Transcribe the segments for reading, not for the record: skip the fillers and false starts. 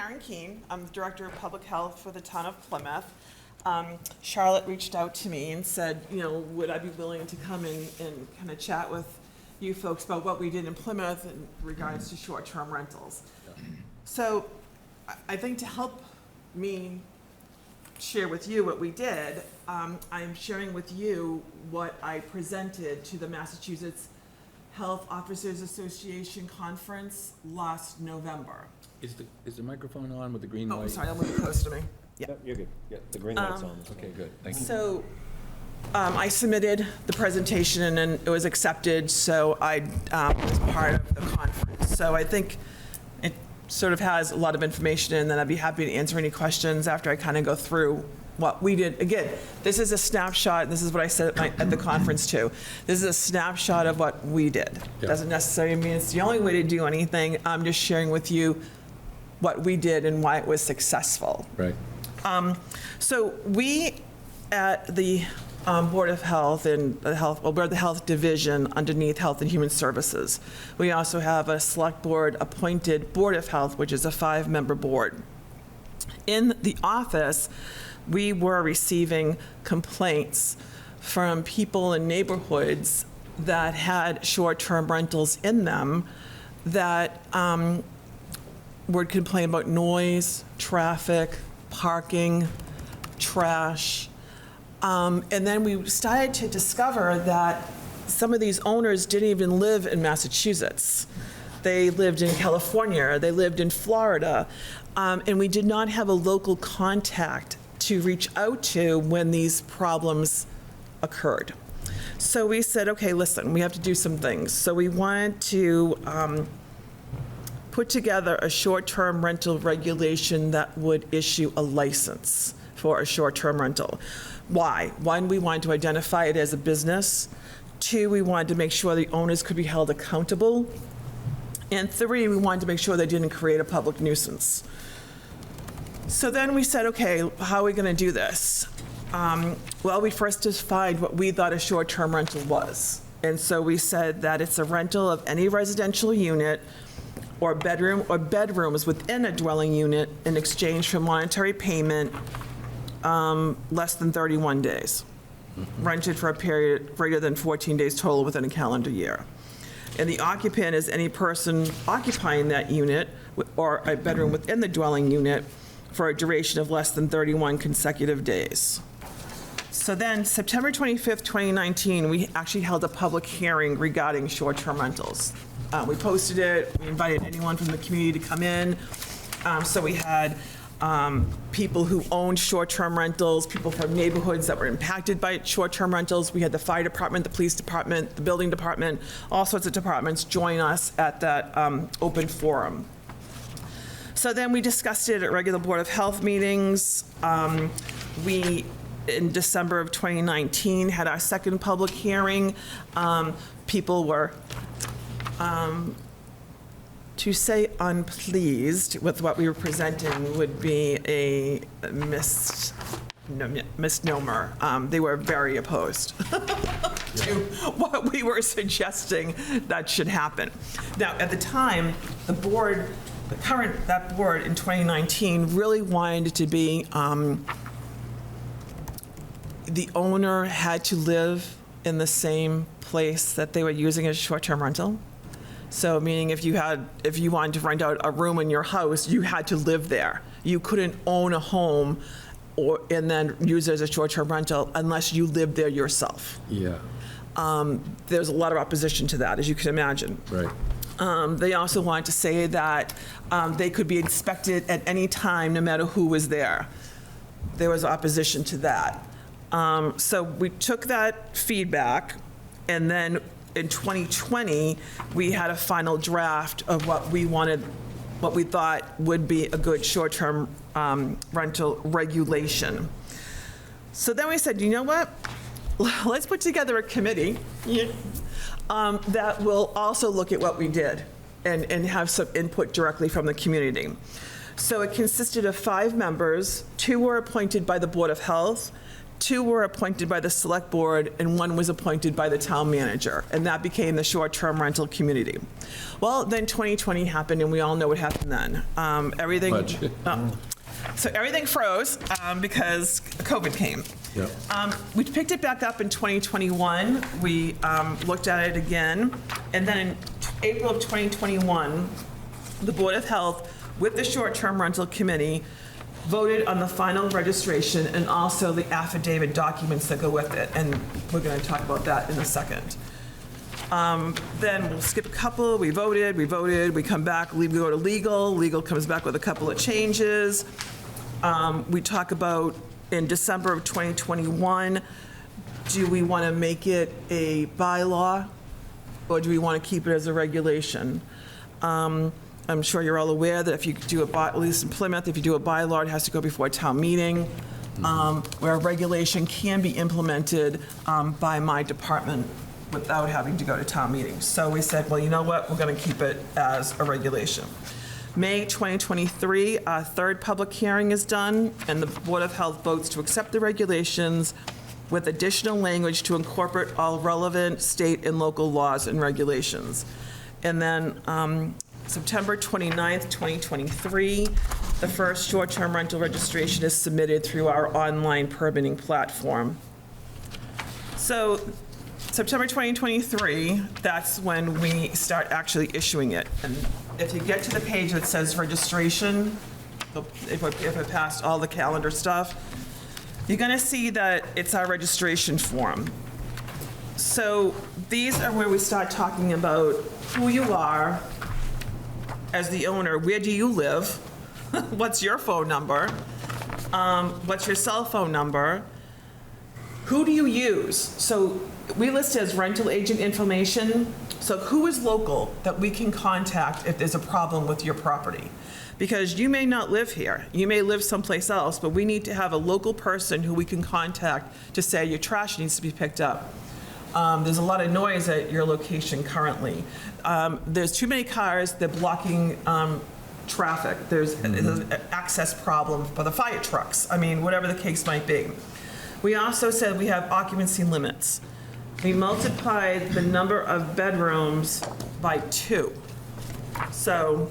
Karen Keene. I'm the Director of Public Health for the town of Plymouth. Charlotte reached out to me and said, would I be willing to come in and kind of chat with you folks about what we did in Plymouth in regards to short-term rentals. So I think to help me share with you what we did, I'm sharing with you what I presented to the Massachusetts Health Officers Association Conference last November. Is the microphone on with the green light? Oh, sorry, I'll move it close to me. Yeah. Yep, you're good. Yeah, the green light's on. Okay, good, thank you. So I submitted the presentation and it was accepted, so I was part of the conference. So I think it sort of has a lot of information, and then I'd be happy to answer any questions after I kind of go through what we did. Again, this is a snapshot. This is what I said at the conference too. This is a snapshot of what we did. Yeah. Doesn't necessarily mean it's the only way to do anything. I'm just sharing with you what we did and why it was successful. Right. So we at the Board of Health and we're the Health Division underneath Health and Human Services. We also have a Select Board appointed Board of Health, which is a 5-member board. In the office, we were receiving complaints from people in neighborhoods that had short-term rentals in them that would complain about noise, traffic, parking, trash. And then we started to discover that some of these owners didn't even live in Massachusetts. They lived in California, they lived in Florida, and we did not have a local contact to reach out to when these problems occurred. So we said, okay, listen, we have to do some things. So we wanted to put together a short-term rental regulation that would issue a license for a short-term rental. Why? One, we wanted to identify it as a business. 2, we wanted to make sure the owners could be held accountable. And 3, we wanted to make sure they didn't create a public nuisance. So then we said, okay, how are we going to do this? Well, we first defined what we thought a short-term rental was. And so we said that it's a rental of any residential unit or bedroom or bedrooms within a dwelling unit in exchange for monetary payment less than 31 days, rented for a period greater than 14 days total within a calendar year. And the occupant is any person occupying that unit or a bedroom within the dwelling unit for a duration of less than 31 consecutive days. So then, September 25th, 2019, we actually held a public hearing regarding short-term rentals. We posted it, we invited anyone from the community to come in. So we had people who owned short-term rentals, people from neighborhoods that were impacted by short-term rentals. We had the fire department, the police department, the building department, all sorts of departments join us at that open forum. So then we discussed it at regular Board of Health meetings. We, in December of 2019, had our second public hearing. People were, to say unpleased with what we were presenting would be a misnomer. They were very opposed to what we were suggesting that should happen. Now, at the time, that board in 2019 really wanted it to be the owner had to live in the same place that they were using as a short-term rental. So meaning if you wanted to rent out a room in your house, you had to live there. You couldn't own a home and then use it as a short-term rental unless you lived there yourself. Yeah. There's a lot of opposition to that, as you can imagine. Right. They also wanted to say that they could be inspected at any time, no matter who was there. There was opposition to that. So we took that feedback, and then in 2020, we had a final draft of what we thought would be a good short-term rental regulation. So then we said, you know what? Let's put together a committee that will also look at what we did and have some input directly from the community. So it consisted of 5 members. 2 were appointed by the Board of Health, 2 were appointed by the select board, and 1 was appointed by the town manager, and that became the short-term rental community. Well, then 2020 happened, and we all know what happened then. Budget. So everything froze because COVID came. Yep. We picked it back up in 2021. We looked at it again, and then in April of 2021, the Board of Health, with the short-term rental committee, voted on the final registration and also the affidavit documents that go with it, and we're going to talk about that in a second. Then we'll skip a couple. We voted, we come back, we go to legal. Legal comes back with a couple of changes. We talk about, in December of 2021, do we want to make it a bylaw, or do we want to keep it as a regulation? I'm sure you're all aware that if you do at least in Plymouth, if you do a bylaw, it has to go before a town meeting, where a regulation can be implemented by my department without having to go to town meeting. So we said, well, you know what, we're going to keep it as a regulation. May 2023, our third public hearing is done, and the Board of Health votes to accept the regulations with additional language to incorporate all relevant state and local laws and regulations. And then September 29th, 2023, the first short-term rental registration is submitted through our online permitting platform. So September 2023, that's when we start actually issuing it. And if you get to the page that says registration, if I passed all the calendar stuff, you're going to see that it's our registration form. So these are where we start talking about who you are as the owner. Where do you live? What's your phone number? What's your cell phone number? Who do you use? So we list as rental agent information. So who is local that we can contact if there's a problem with your property? Because you may not live here. You may live someplace else, but we need to have a local person who we can contact to say your trash needs to be picked up. There's a lot of noise at your location currently. There's too many cars, they're blocking traffic. There's an access problem for the fire trucks. I mean, whatever the case might be. We also said we have occupancy limits. We multiplied the number of bedrooms by 2. So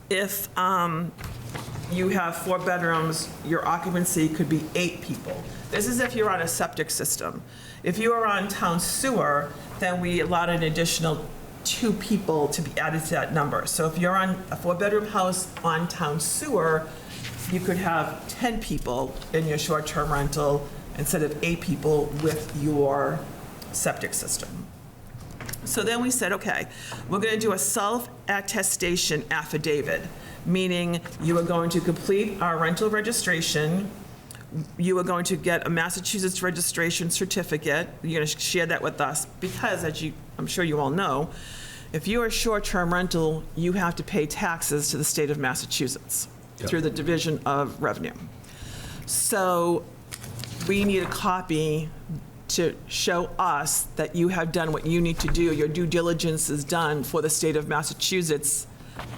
if you have 4 bedrooms, your occupancy could be 8 people. This is if you're on a septic system. If you are on town sewer, then we allowed an additional 2 people to be added to that number. So if you're on a 4-bedroom house on town sewer, you could have 10 people in your short-term rental instead of 8 people with your septic system. So then we said, okay, we're going to do a self-attestation affidavit, meaning you are going to complete our rental registration. You are going to get a Massachusetts registration certificate. You're going to share that with us because, I'm sure you all know, if you are short-term rental, you have to pay taxes to the state of Massachusetts through the Division of Revenue. So we need a copy to show us that you have done what you need to do. Your due diligence is done for the state of Massachusetts,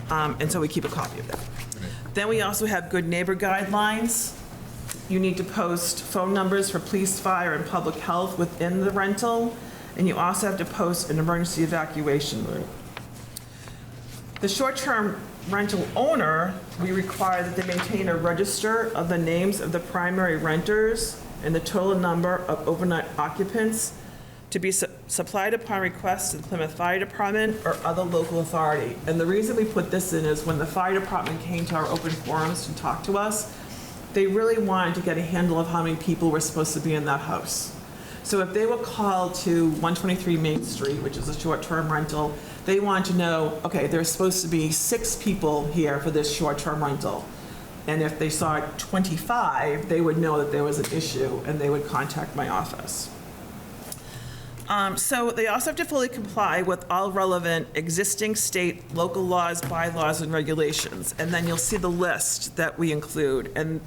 and so we keep a copy of that. Then we also have good neighbor guidelines. You need to post phone numbers for police, fire, and public health within the rental, and you also have to post an emergency evacuation route. The short-term rental owner, we require that they maintain a register of the names of the primary renters and the total number of overnight occupants to be supplied upon request to the Plymouth Fire Department or other local authority. And the reason we put this in is when the fire department came to our open forums to talk to us, they really wanted to get a handle of how many people were supposed to be in that house. So if they were called to 123 Main Street, which is a short-term rental, they wanted to know, okay, there's supposed to be 6 people here for this short-term rental. And if they saw 25, they would know that there was an issue and they would contact my office. So they also have to fully comply with all relevant existing state, local laws, bylaws, and regulations. And then you'll see the list that we include. And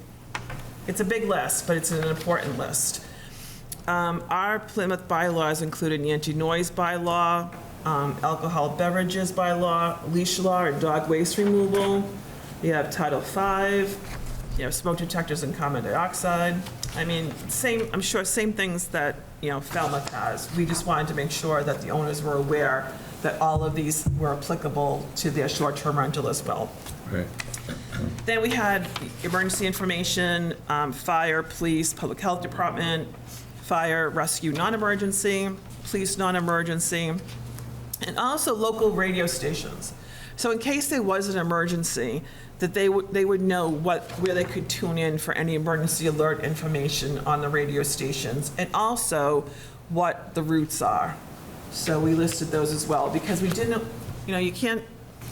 it's a big list, but it's an important list. Our Plymouth bylaws include an anti-noise bylaw, alcohol beverages bylaw, leash law, and dog waste removal. We have Title V, smoke detectors and carbon dioxide. I mean, I'm sure same things that, Falmouth has. We just wanted to make sure that the owners were aware that all of these were applicable to their short-term rental as well. Right. Then we had emergency information, fire, police, public health department, fire, rescue, non-emergency, police, non-emergency, and also local radio stations. So in case there was an emergency, that they would know where they could tune in for any emergency alert information on the radio stations, and also what the routes are. So we listed those as well, because we didn't, you can't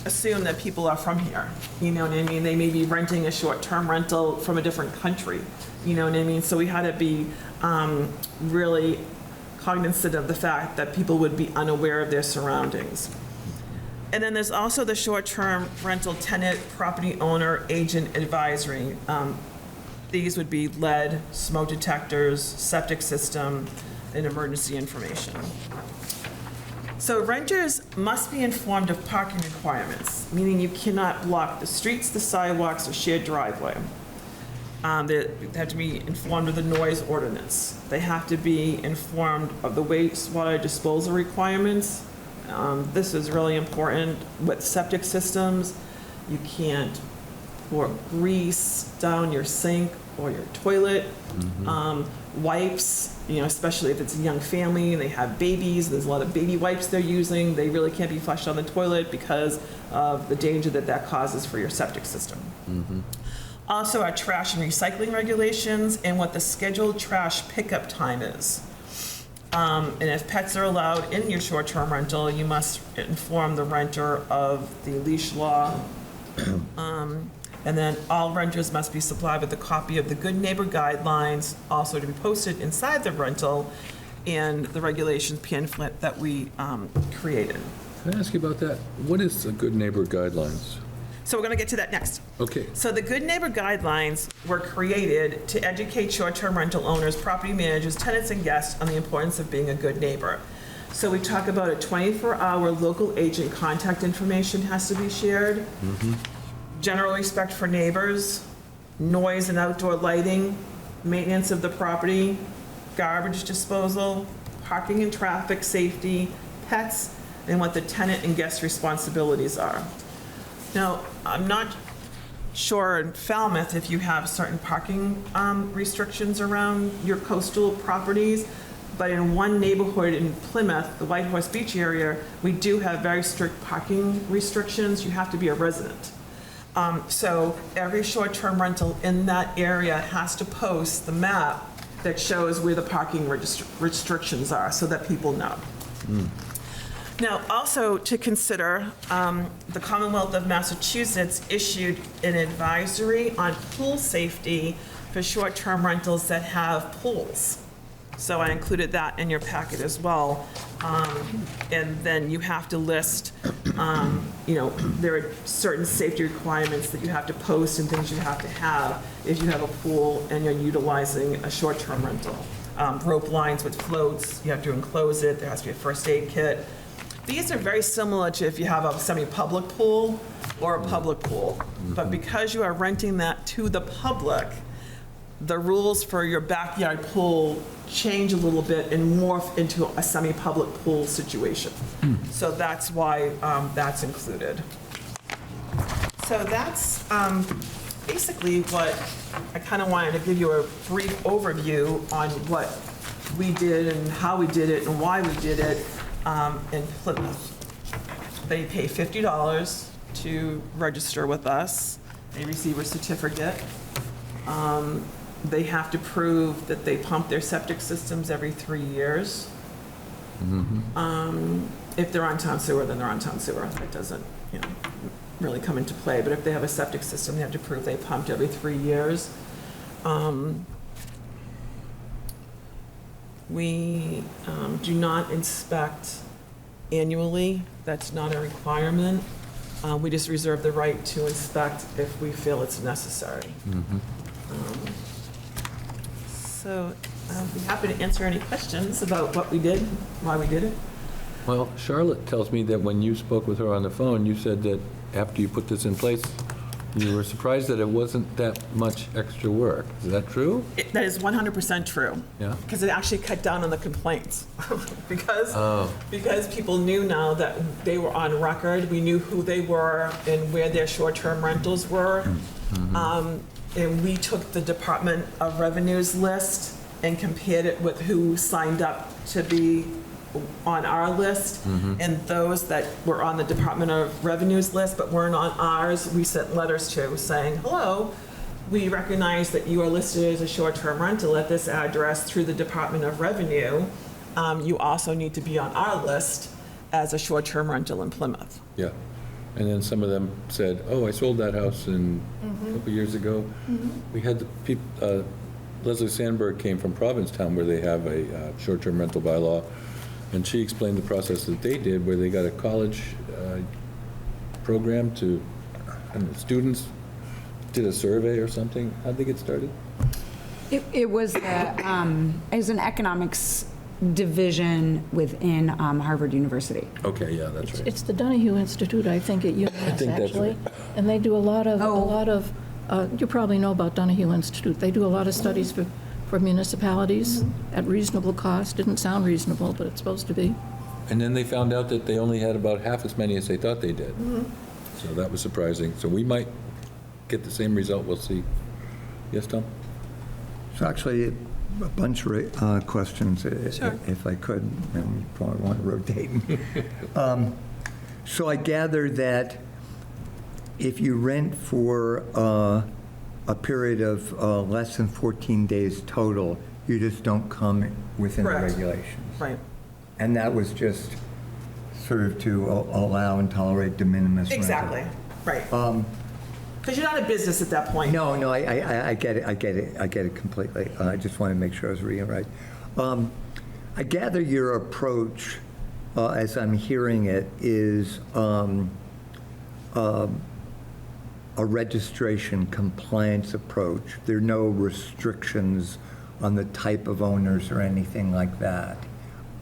assume that people are from here, you know what I mean? They may be renting a short-term rental from a different country, you know what I mean? So we had to be really cognizant of the fact that people would be unaware of their surroundings. And then there's also the short-term rental tenant, property owner, agent advisory. These would be lead, smoke detectors, septic system, and emergency information. So renters must be informed of parking requirements, meaning you cannot block the streets, the sidewalks, or shared driveway. They have to be informed of the noise ordinance. They have to be informed of the wastewater disposal requirements. This is really important with septic systems. You can't pour grease down your sink or your toilet. Wipes, especially if it's a young family and they have babies, there's a lot of baby wipes they're using. They really can't be flushed on the toilet because of the danger that causes for your septic system. Also, our trash and recycling regulations and what the scheduled trash pickup time is. And if pets are allowed in your short-term rental, you must inform the renter of the leash law. And then all renters must be supplied with a copy of the Good Neighbor Guidelines, also to be posted inside the rental, and the regulations pamphlet that we created. Can I ask you about that? What is the Good Neighbor Guidelines? So we're going to get to that next. Okay. So the Good Neighbor Guidelines were created to educate short-term rental owners, property managers, tenants, and guests on the importance of being a good neighbor. So we talk about a 24-hour local agent contact information has to be shared. General respect for neighbors, noise and outdoor lighting, maintenance of the property, garbage disposal, parking and traffic safety, pets, and what the tenant and guest responsibilities are. Now, I'm not sure in Falmouth if you have certain parking restrictions around your coastal properties, but in one neighborhood in Plymouth, the White Horse Beach area, we do have very strict parking restrictions. You have to be a resident. So every short-term rental in that area has to post the map that shows where the parking restrictions are so that people know. Now, also to consider, the Commonwealth of Massachusetts issued an advisory on pool safety for short-term rentals that have pools. So I included that in your packet as well. And then you have to list, there are certain safety requirements that you have to post and things you have to have if you have a pool and you're utilizing a short-term rental. Rope lines with floats, you have to enclose it, there has to be a first aid kit. These are very similar to if you have a semi-public pool or a public pool. But because you are renting that to the public, the rules for your backyard pool change a little bit and morph into a semi-public pool situation. So that's why that's included. So that's basically what I kind of wanted to give you a brief overview on what we did and how we did it and why we did it in Plymouth. They pay $50 to register with us. They receive a certificate. They have to prove that they pump their septic systems every 3 years. If they're on town sewer, then they're on town sewer. That doesn't, really come into play. But if they have a septic system, they have to prove they pumped every 3 years. We do not inspect annually. That's not a requirement. We just reserve the right to inspect if we feel it's necessary. So I'll be happy to answer any questions about what we did, why we did it. Well, Charlotte tells me that when you spoke with her on the phone, you said that after you put this in place, You were surprised that it wasn't that much extra work. Is that true? That is 100% true. Yeah. Because it actually cut down on the complaints. because Oh. people knew now that they were on record, we knew who they were and where their short-term rentals were. And we took the Department of Revenue's list and compared it with who signed up to be on our list. And those that were on the Department of Revenue's list but weren't on ours, we sent letters to saying, hello, we recognize that you are listed as a short-term rental at this address through the Department of Revenue. You also need to be on our list as a short-term rental in Plymouth. Yeah. And then some of them said, oh, I sold that house a couple years ago. We had the people, Leslie Sandberg came from Provincetown where they have a short-term rental bylaw. And she explained the process that they did where they got a college program to, I don't know, students did a survey or something. How'd they get started? It was an economics division within Harvard University. Okay, yeah, that's right. It's the Donahue Institute, I think, at UMass, think that's actually. right. And they do a lot of, Oh. you probably know about Donahue Institute. They do a lot of studies for municipalities at reasonable cost. Didn't sound reasonable, but it's supposed to be. And then they found out that they only had about half as many as they thought they did. So that was surprising. So we might get the same result, we'll see. Yes, Tom? So actually, a bunch of questions, Sure. if I could, and we probably want to rotate. So I gather that if you rent for a period of less than 14 days total, you just don't come within the Correct. regulations. Right. And that was just sort of to allow and tolerate de minimis rental. Exactly. Right. Because you're not a business at that point. No, I get it, I get it completely. I just want to make sure I was reading it right. I gather your approach, as I'm hearing it, is a registration compliance approach. There are no restrictions on the type of owners or anything like that.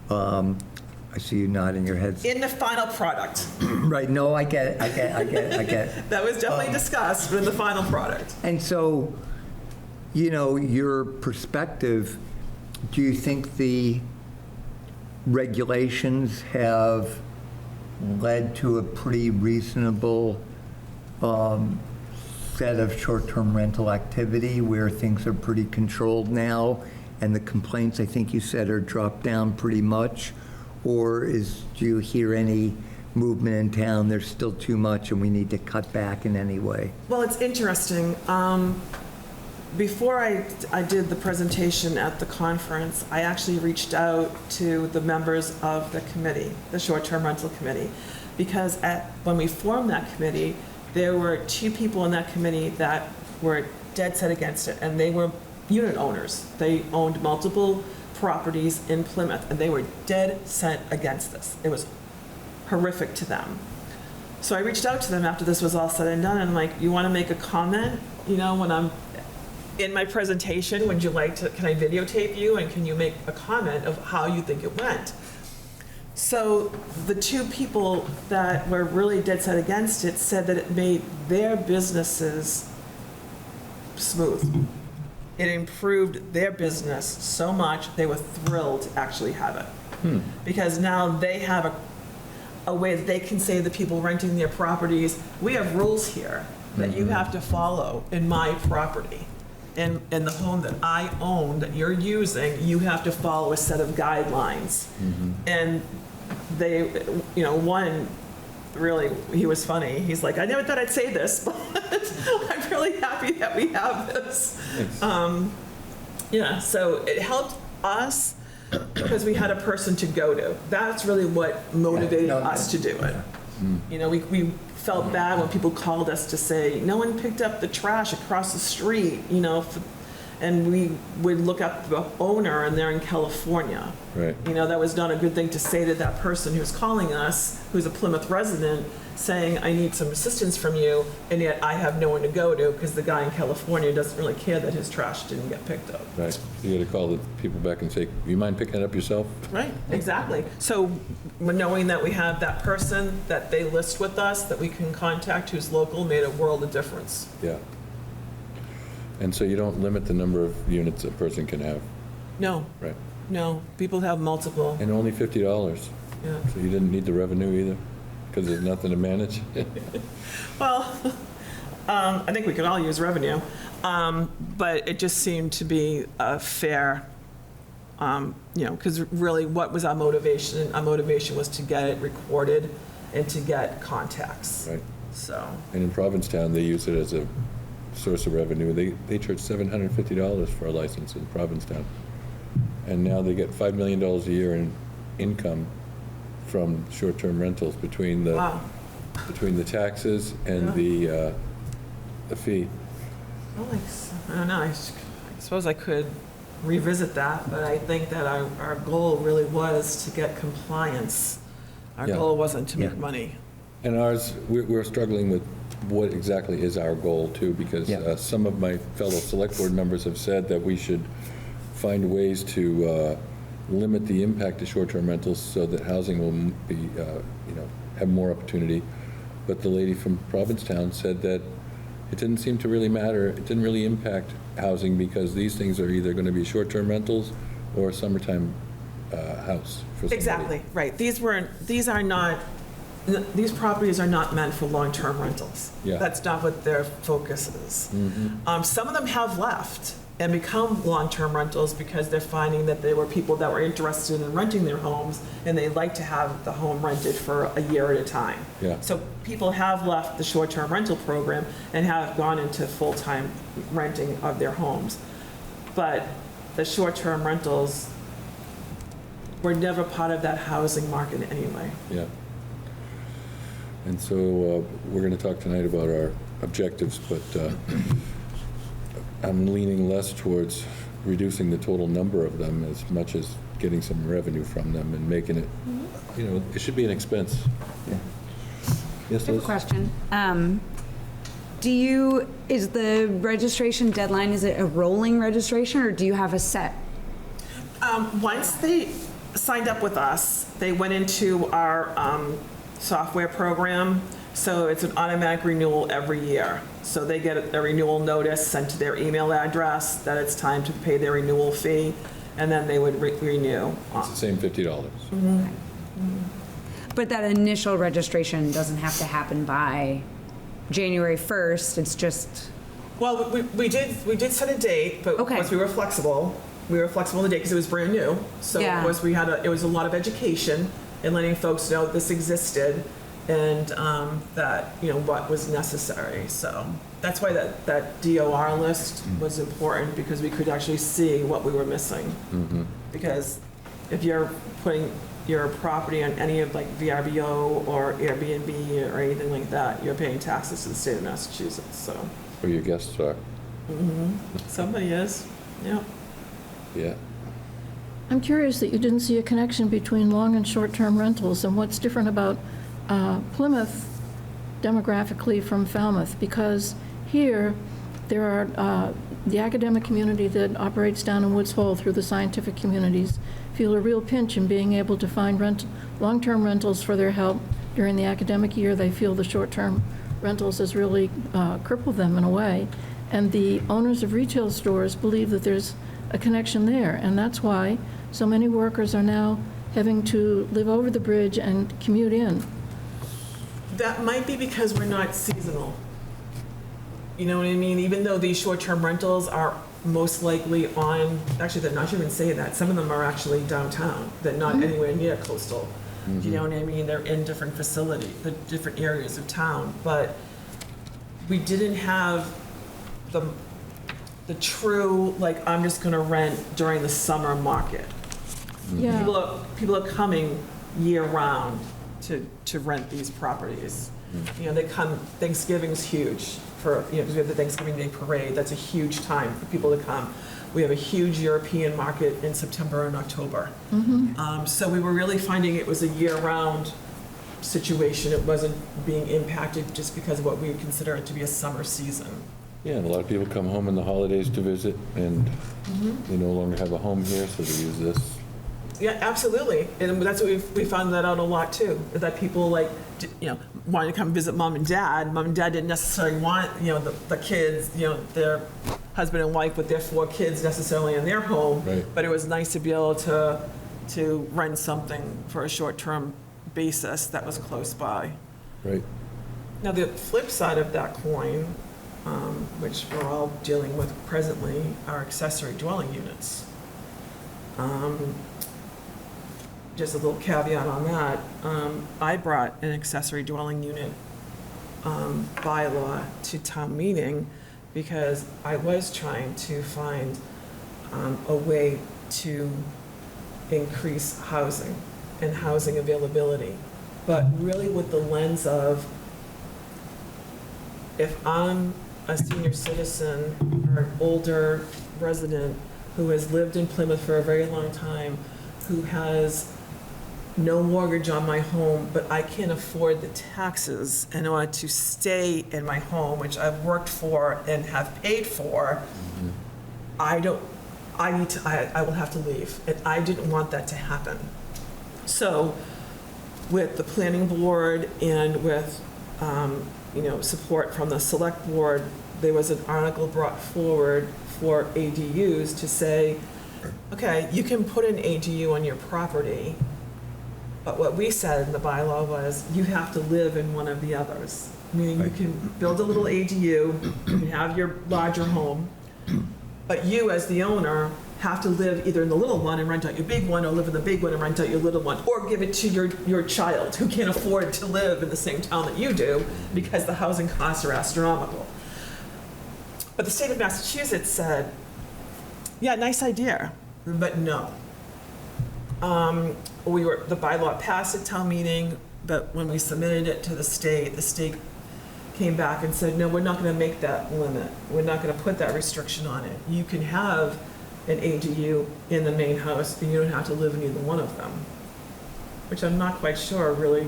I see you nodding your head. In the final product. Right, no, I get it, I get it. That was definitely discussed in the final product. And so, you know, your perspective, do you think the regulations have led to a pretty reasonable set of short-term rental activity where things are pretty controlled now, and the complaints, I think you said, are dropped down pretty much? Or do you hear any movement in town, there's still too much and we need to cut back in any way? Well, it's interesting. Before I did the presentation at the conference, I actually reached out to the members of the committee, the short-term rental committee, because when we formed that committee, there were two people in that committee that were dead set against it, and they were unit owners. They owned multiple properties in Plymouth, and they were dead set against this. It was horrific to them. So I reached out to them after this was all said and done, and I'm like, you want to make a comment? You know, when I'm in my presentation, would you like to, can I videotape you, and can you make a comment of how you think it went? So the two people that were really dead set against it said that it made their businesses smooth. It improved their business so much, they were thrilled to actually have it. Because now they have a way that they can say to the people renting their properties, we have rules here that you have to follow in my property. In the home that I own, that you're using, you have to follow a set of guidelines. And they, you know, one really, he was funny. He's like, I never thought I'd say this, but I'm really happy that we have this. Yeah, so it helped us because we had a person to go to. That's really what motivated us to do it. You know, we felt bad when people called us to say, no one picked up the trash across the street, you know, and we would look up the owner and they're in California. Right. You know, that was not a good thing to say to that person who's calling us, who's a Plymouth resident, saying, I need some assistance from you, and yet I have no one to go to because the guy in California doesn't really care that his trash didn't get picked up. Right. You got to call the people back and say, you mind picking it up yourself? Right, exactly. So knowing that we have that person that they list with us, that we can contact who's local, made a world of difference. Yeah. And so you don't limit the number of units a person can have, No, right? no, people have multiple, And only $50, yeah. so you didn't need the revenue either, because there's nothing to manage? Well, I think we could all use revenue, but it just seemed to be a fair, because really, what was our motivation? Our motivation was to get it recorded and to get contacts. Right. So, And in Provincetown, they use it as a source of revenue. They charge $750 for a license in Provincetown. And now they get $5 million a year in income from short-term rentals between the wow. taxes and the fee. I don't know, I suppose I could revisit that, but I think that our goal really was to get compliance. Our Yeah. goal wasn't to make Yeah. money. And ours, we're struggling with what exactly is our goal too, because Yeah. some of my fellow select board members have said that we should find ways to limit the impact of short-term rentals so that housing will be, have more opportunity. But the lady from Provincetown said that it didn't seem to really matter, it didn't really impact housing because these things are either going to be short-term rentals or a summertime house for somebody. Exactly, right. These properties are not meant for long-term rentals. Yeah. That's not what their focus is. Some of them have left and become long-term rentals because they're finding that there were people that were interested in renting their homes and they like to have the home rented for a year at a time. Yeah. So people have left the short-term rental program and have gone into full-time renting of their homes. But the short-term rentals were never part of that housing market anyway. Yeah. And so we're going to talk tonight about our objectives, but I'm leaning less towards reducing the total number of them as much as getting some revenue from them and making it, it should be an expense. Yes, I have a Liz? question. Is the registration deadline, is it a rolling registration, or do you have a set? Once they signed up with us, they went into our software program, so it's an automatic renewal every year. So they get a renewal notice sent to their email address that it's time to pay their renewal fee, and then they would renew. It's the same $50. But that initial registration doesn't have to happen by January 1st, it's just, Well, we did set a date, but of Okay. course we were flexible. We were flexible on the date because it was brand new. So Yeah. of course it was a lot of education and letting folks know this existed and that, what was necessary. So that's why that DOR list was important, because we could actually see what we were missing. Because if you're putting your property on any of like VRBO or Airbnb or anything like that, you're paying taxes to the state of Massachusetts, so Where your guests are, somebody is, yeah. yeah. I'm curious that you didn't see a connection between long and short-term rentals and what's different about Plymouth demographically from Falmouth, because here there are the academic community that operates down in Woods Hole through the scientific communities feel a real pinch in being able to find long-term rentals for their help during the academic year. They feel the short-term rentals has really crippled them in a way. And the owners of retail stores believe that there's a connection there, and that's why so many workers are now having to live over the bridge and commute in. That might be because we're not seasonal. You know what I mean? Even though these short-term rentals are most likely actually, they're not even saying that. Some of them are actually downtown. They're not anywhere near coastal. Do you know what I mean? They're in different the different areas of town. But we didn't have the true, like, I'm just going to rent during the summer market. Yeah. People are coming year-round to rent these properties. They come, Thanksgiving's huge because we have the Thanksgiving Day Parade. That's a huge time for people to come. We have a huge European market in September and October. So we were really finding it was a year-round situation. It wasn't being impacted just because of what we consider it to be a summer season. Yeah, and a lot of people come home in the holidays to visit, and they no longer have a home here, so they use this. Yeah, absolutely. And that's what we found that out a lot too, that people like, wanted to come visit mom and dad. Mom and dad didn't necessarily want, the kids, their husband and wife with their 4 kids necessarily in their home. Right. But it was nice to be able to rent something for a short-term basis that was close by. Right. Now, the flip side of that coin, which we're all dealing with presently, are accessory dwelling units. Just a little caveat on that. I brought an accessory dwelling unit bylaw to town meeting because I was trying to find a way to increase housing and housing availability, but really with the lens of, if I'm a senior citizen or an older resident who has lived in Plymouth for a very long time, who has no mortgage on my home, but I can't afford the taxes in order to stay in my home, which I've worked for and have paid for, I will have to leave. And I didn't want that to happen. So with the planning board and with, support from the select board, there was an article brought forward for ADUs to say, okay, you can put an ADU on your property, but what we said in the bylaw was you have to live in one of the others. Meaning you can build a little ADU, you can have your larger home, but you as the owner have to live either in the little one and rent out your big one, or live in the big one and rent out your little one, or give it to your child who can't afford to live in the same town that you do because the housing costs are astronomical. But the state of Massachusetts said, yeah, nice idea, but no. The bylaw passed at town meeting, but when we submitted it to the state came back and said, no, we're not going to make that limit. We're not going to put that restriction on it. You can have an ADU in the main house, and you don't have to live in either one of them, which I'm not quite sure really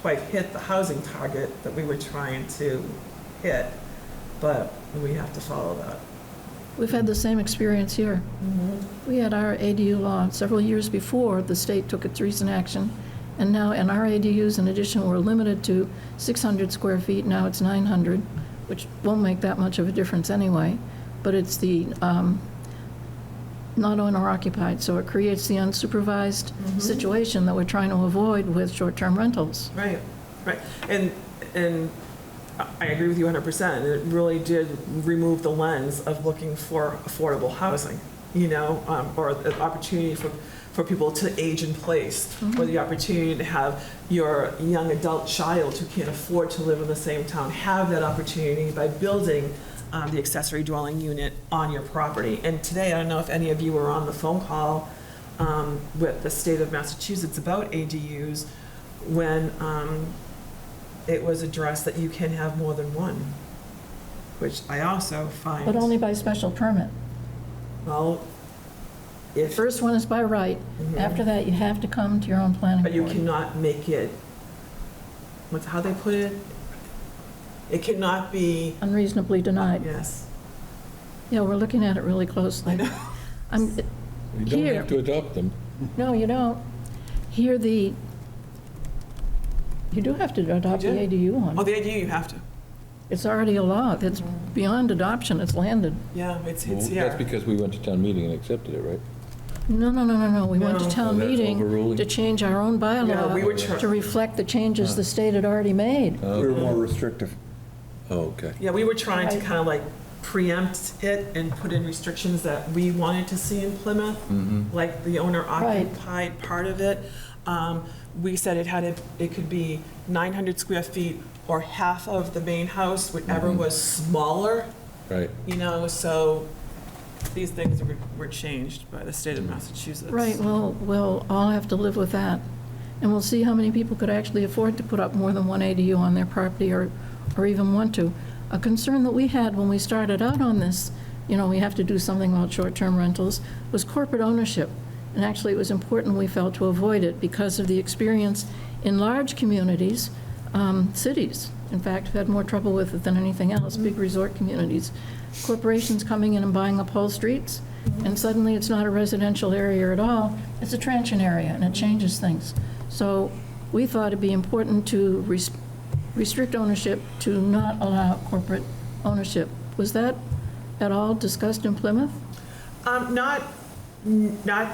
quite hit the housing target that we were trying to hit, but we have to follow that. We've had the same experience here. We had our ADU law several years before the state took its recent action, and now, and our ADUs in addition were limited to 600 square feet, now it's 900, which won't make that much of a difference anyway, but it's the not owner occupied, so it creates the unsupervised situation that we're trying to avoid with short-term rentals. Right. And I agree with you 100%. It really did remove the lens of looking for affordable housing, or the opportunity for people to age in place, or the opportunity to have your young adult child who can't afford to live in the same town have that opportunity by building the accessory dwelling unit on your property. And today, I don't know if any of you were on the phone call with the state of Massachusetts about ADUs when it was addressed that you can have more than one, which I also find. But only by special permit. Well, if. First one is by right. After that, you have to come to your own planning board. But you cannot make it, how they put it? It cannot be. Unreasonably denied. Yes. Yeah, we're looking at it really closely. I know. You don't have to adopt them. No, you don't. Here, you do have to adopt the You do? ADU one. Oh, the ADU you have to. It's already a law. It's beyond adoption. It's landed. Yeah, it's Well, here. that's because we went to town meeting and accepted it, right? No. We went to No. town Oh, that's meeting overruling? to change our own Yeah, we were bylaw to reflect the changes the state had already made. We were more restrictive. Oh, okay. Yeah, we were trying to Right. kind of like preempt it and put in restrictions that we wanted to see in Plymouth, like the owner occupied part of it. We said it could be 900 square feet or half of the main house, whichever was smaller, Right. so these things were changed by the state of Massachusetts. Right, well, we'll all have to live with that. And we'll see how many people could actually afford to put up more than one ADU on their property or even want to. A concern that we had when we started out on this, we have to do something about short-term rentals, was corporate ownership. And actually, it was important, we felt, to avoid it because of the experience in large communities, cities, in fact, have had more trouble with it than anything else, big resort communities. Corporations coming in and buying up whole streets, and suddenly it's not a residential area at all, it's a transient area, and it changes things. So we thought it'd be important to restrict ownership, to not allow corporate ownership. Was that at all discussed in Plymouth? Not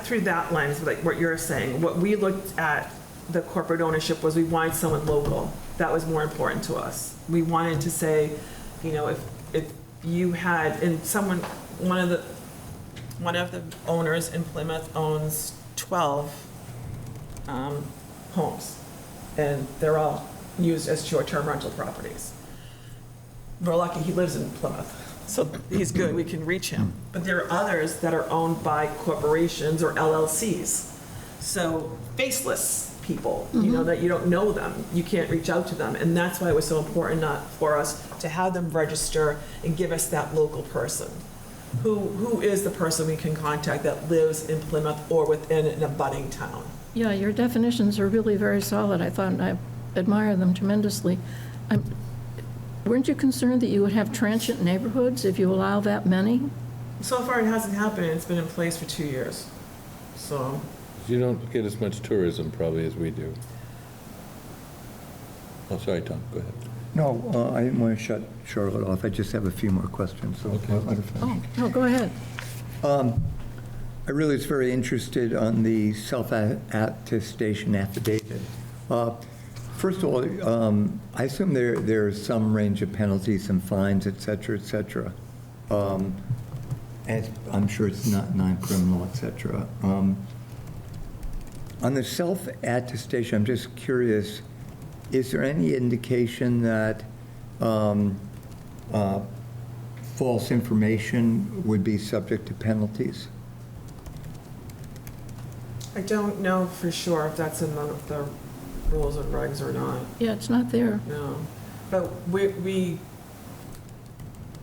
through that lens, like what you're saying. What we looked at the corporate ownership was we wanted someone local. That was more important to us. We wanted to say, you know, if you had, and someone, one of the owners in Plymouth owns 12 homes, and they're all used as short-term rental properties. We're lucky he lives in Plymouth, so he's good, we can reach him. But there are others that are owned by corporations or LLCs, so faceless people, you know, that you don't know them, you can't reach out to them, and that's why it was so important for us to have them register and give us that local person. Who is the person we can contact that lives in Plymouth or within an abutting town? Yeah, your definitions are really very solid. I thought, I admire them tremendously. Weren't you concerned that you would have transient neighborhoods if you allow that many? So far, it hasn't happened, it's been in place for 2 years, so. You don't get as much tourism probably as we do. Oh, sorry, Tom, go ahead. No, I didn't want to shut Charlotte off. I just have a few more questions, so Okay. I'll let her finish. Oh, no, go ahead. I really was very interested on the self-attestation affidavit. First of all, I assume there's some range of penalties and fines, et cetera, and I'm sure it's not non-criminal, et cetera. On the self-attestation, I'm just curious, is there any indication that false information would be subject to penalties? I don't know for sure if that's in the rules and regs or not, Yeah, it's not there. no. But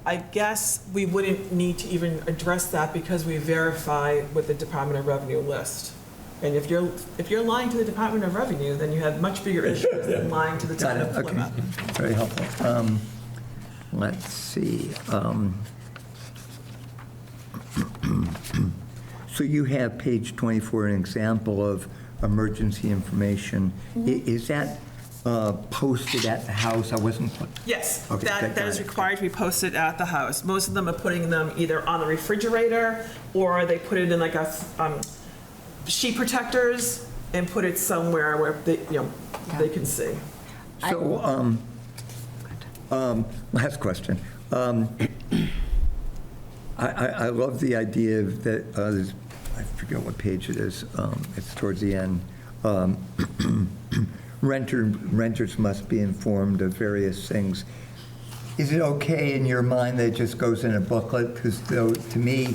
I guess we wouldn't need to even address that because we verify with the Department of Revenue list. And if you're lying to the Department of Revenue, then you have much bigger issues than lying to the town of Okay, Plymouth. very helpful. Let's see. So you have page 24, an example of emergency information. Is that posted at the house? I wasn't. Yes, Okay, that is required to be posted at the house. Most of them are putting them either on the refrigerator or they put it in like a sheet protectors and put it somewhere where they, they can see. So, last question. I love the idea of that, I forget what page it is, it's towards the end. Renters must be informed of various things. Is it okay in your mind that it just goes in a booklet? Because to me,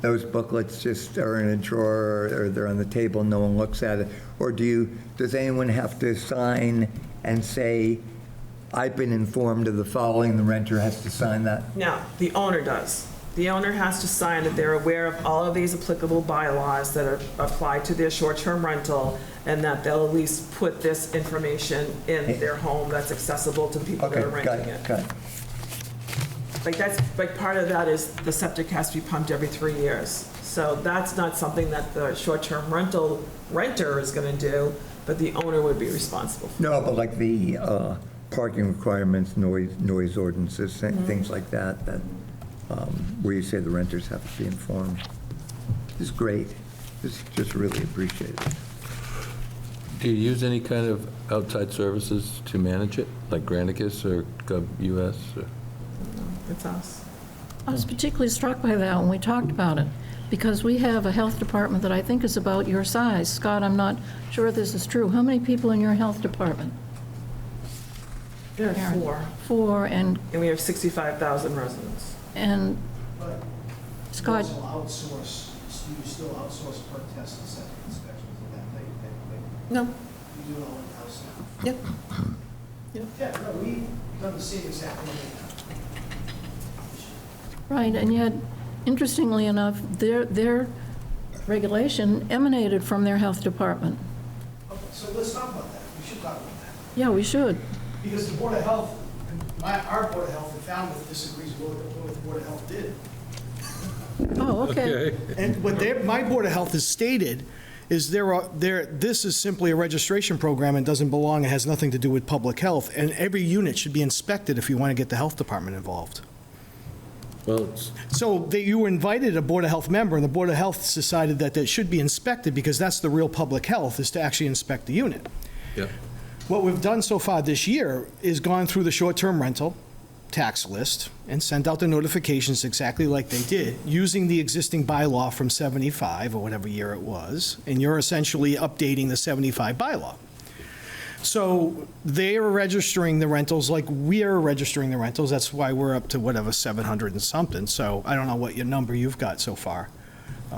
those booklets just are in a drawer or they're on the table, no one looks at it. Or does anyone have to sign and say, I've been informed of the following, the renter has to sign that? No, the owner does. The owner has to sign that they're aware of all of these applicable bylaws that are applied to their short-term rental and that they'll at least put this information in their home that's accessible to the people that are Okay, got renting it, it. got it. Like that's, like part of that is the septic has to be pumped every 3 years. So that's not something that the short-term rental renter is going to do, but the owner would be responsible for. No, but like the parking requirements, noise ordinances, things like that, where you say the renters have to be informed. This is great. This just really appreciate it. Do you use any kind of outside services to manage it, like Granicus or GovUS? Or? It's us. I was particularly struck by that when we talked about it, because we have a health department that I think is about your size. Scott, I'm not sure this is true. How many people in your health department? There are Karen? 4, 4, and and we have 65,000 residents. Scott, You also outsource, you still outsource perk tests and septic inspections and that thing. No. You do it all in-house now. Yep. Yeah, no, we've done the same exact thing. right, and yet, interestingly enough, their regulation emanated from their health department. Okay, so let's talk about that. We should talk Yeah, we should. Because the Board of Health, our Board of Health in Falmouth disagrees with what the Board of Health did. Oh, okay. And what my Board of Health has stated is this is simply a registration program and doesn't belong, it has nothing to do with public health, and every unit should be inspected if you want to get the health department involved. Well, So you invited a Board of Health member, and the Board of Health decided that it should be inspected because that's the real public health, is to actually inspect the unit. yeah, What we've done so far this year is gone through the short-term rental tax list and sent out the notifications exactly like they did, using the existing bylaw from 75 or whatever year it was, and you're essentially updating the 75 bylaw. So they are registering the rentals like we are registering the rentals. That's why we're up to whatever, 700 and something. So I don't know what your number you've got so far.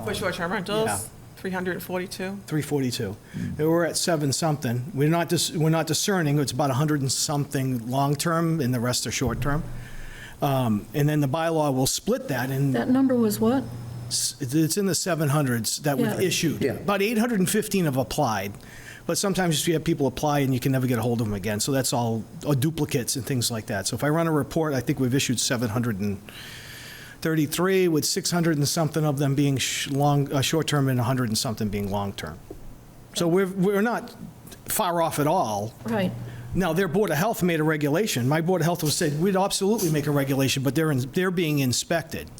For short-term rentals, Yeah. 342. 342. We're at 7 something. We're not discerning. It's about 100 and something long-term, and the rest are short-term. And then the bylaw will split that, and That number was what? it's in the 700s that we've Yeah. issued. Yeah. About 815 have applied, but sometimes you have people apply and you can never get a hold of them again. So that's all duplicates and things like that. So if I run a report, I think we've issued 733, with 600 and something of them being short-term and 100 and something being long-term. So we're not far off at all. Right. Now, their Board of Health made a regulation. My Board of Health was said, we'd absolutely make a regulation, but they're being inspected.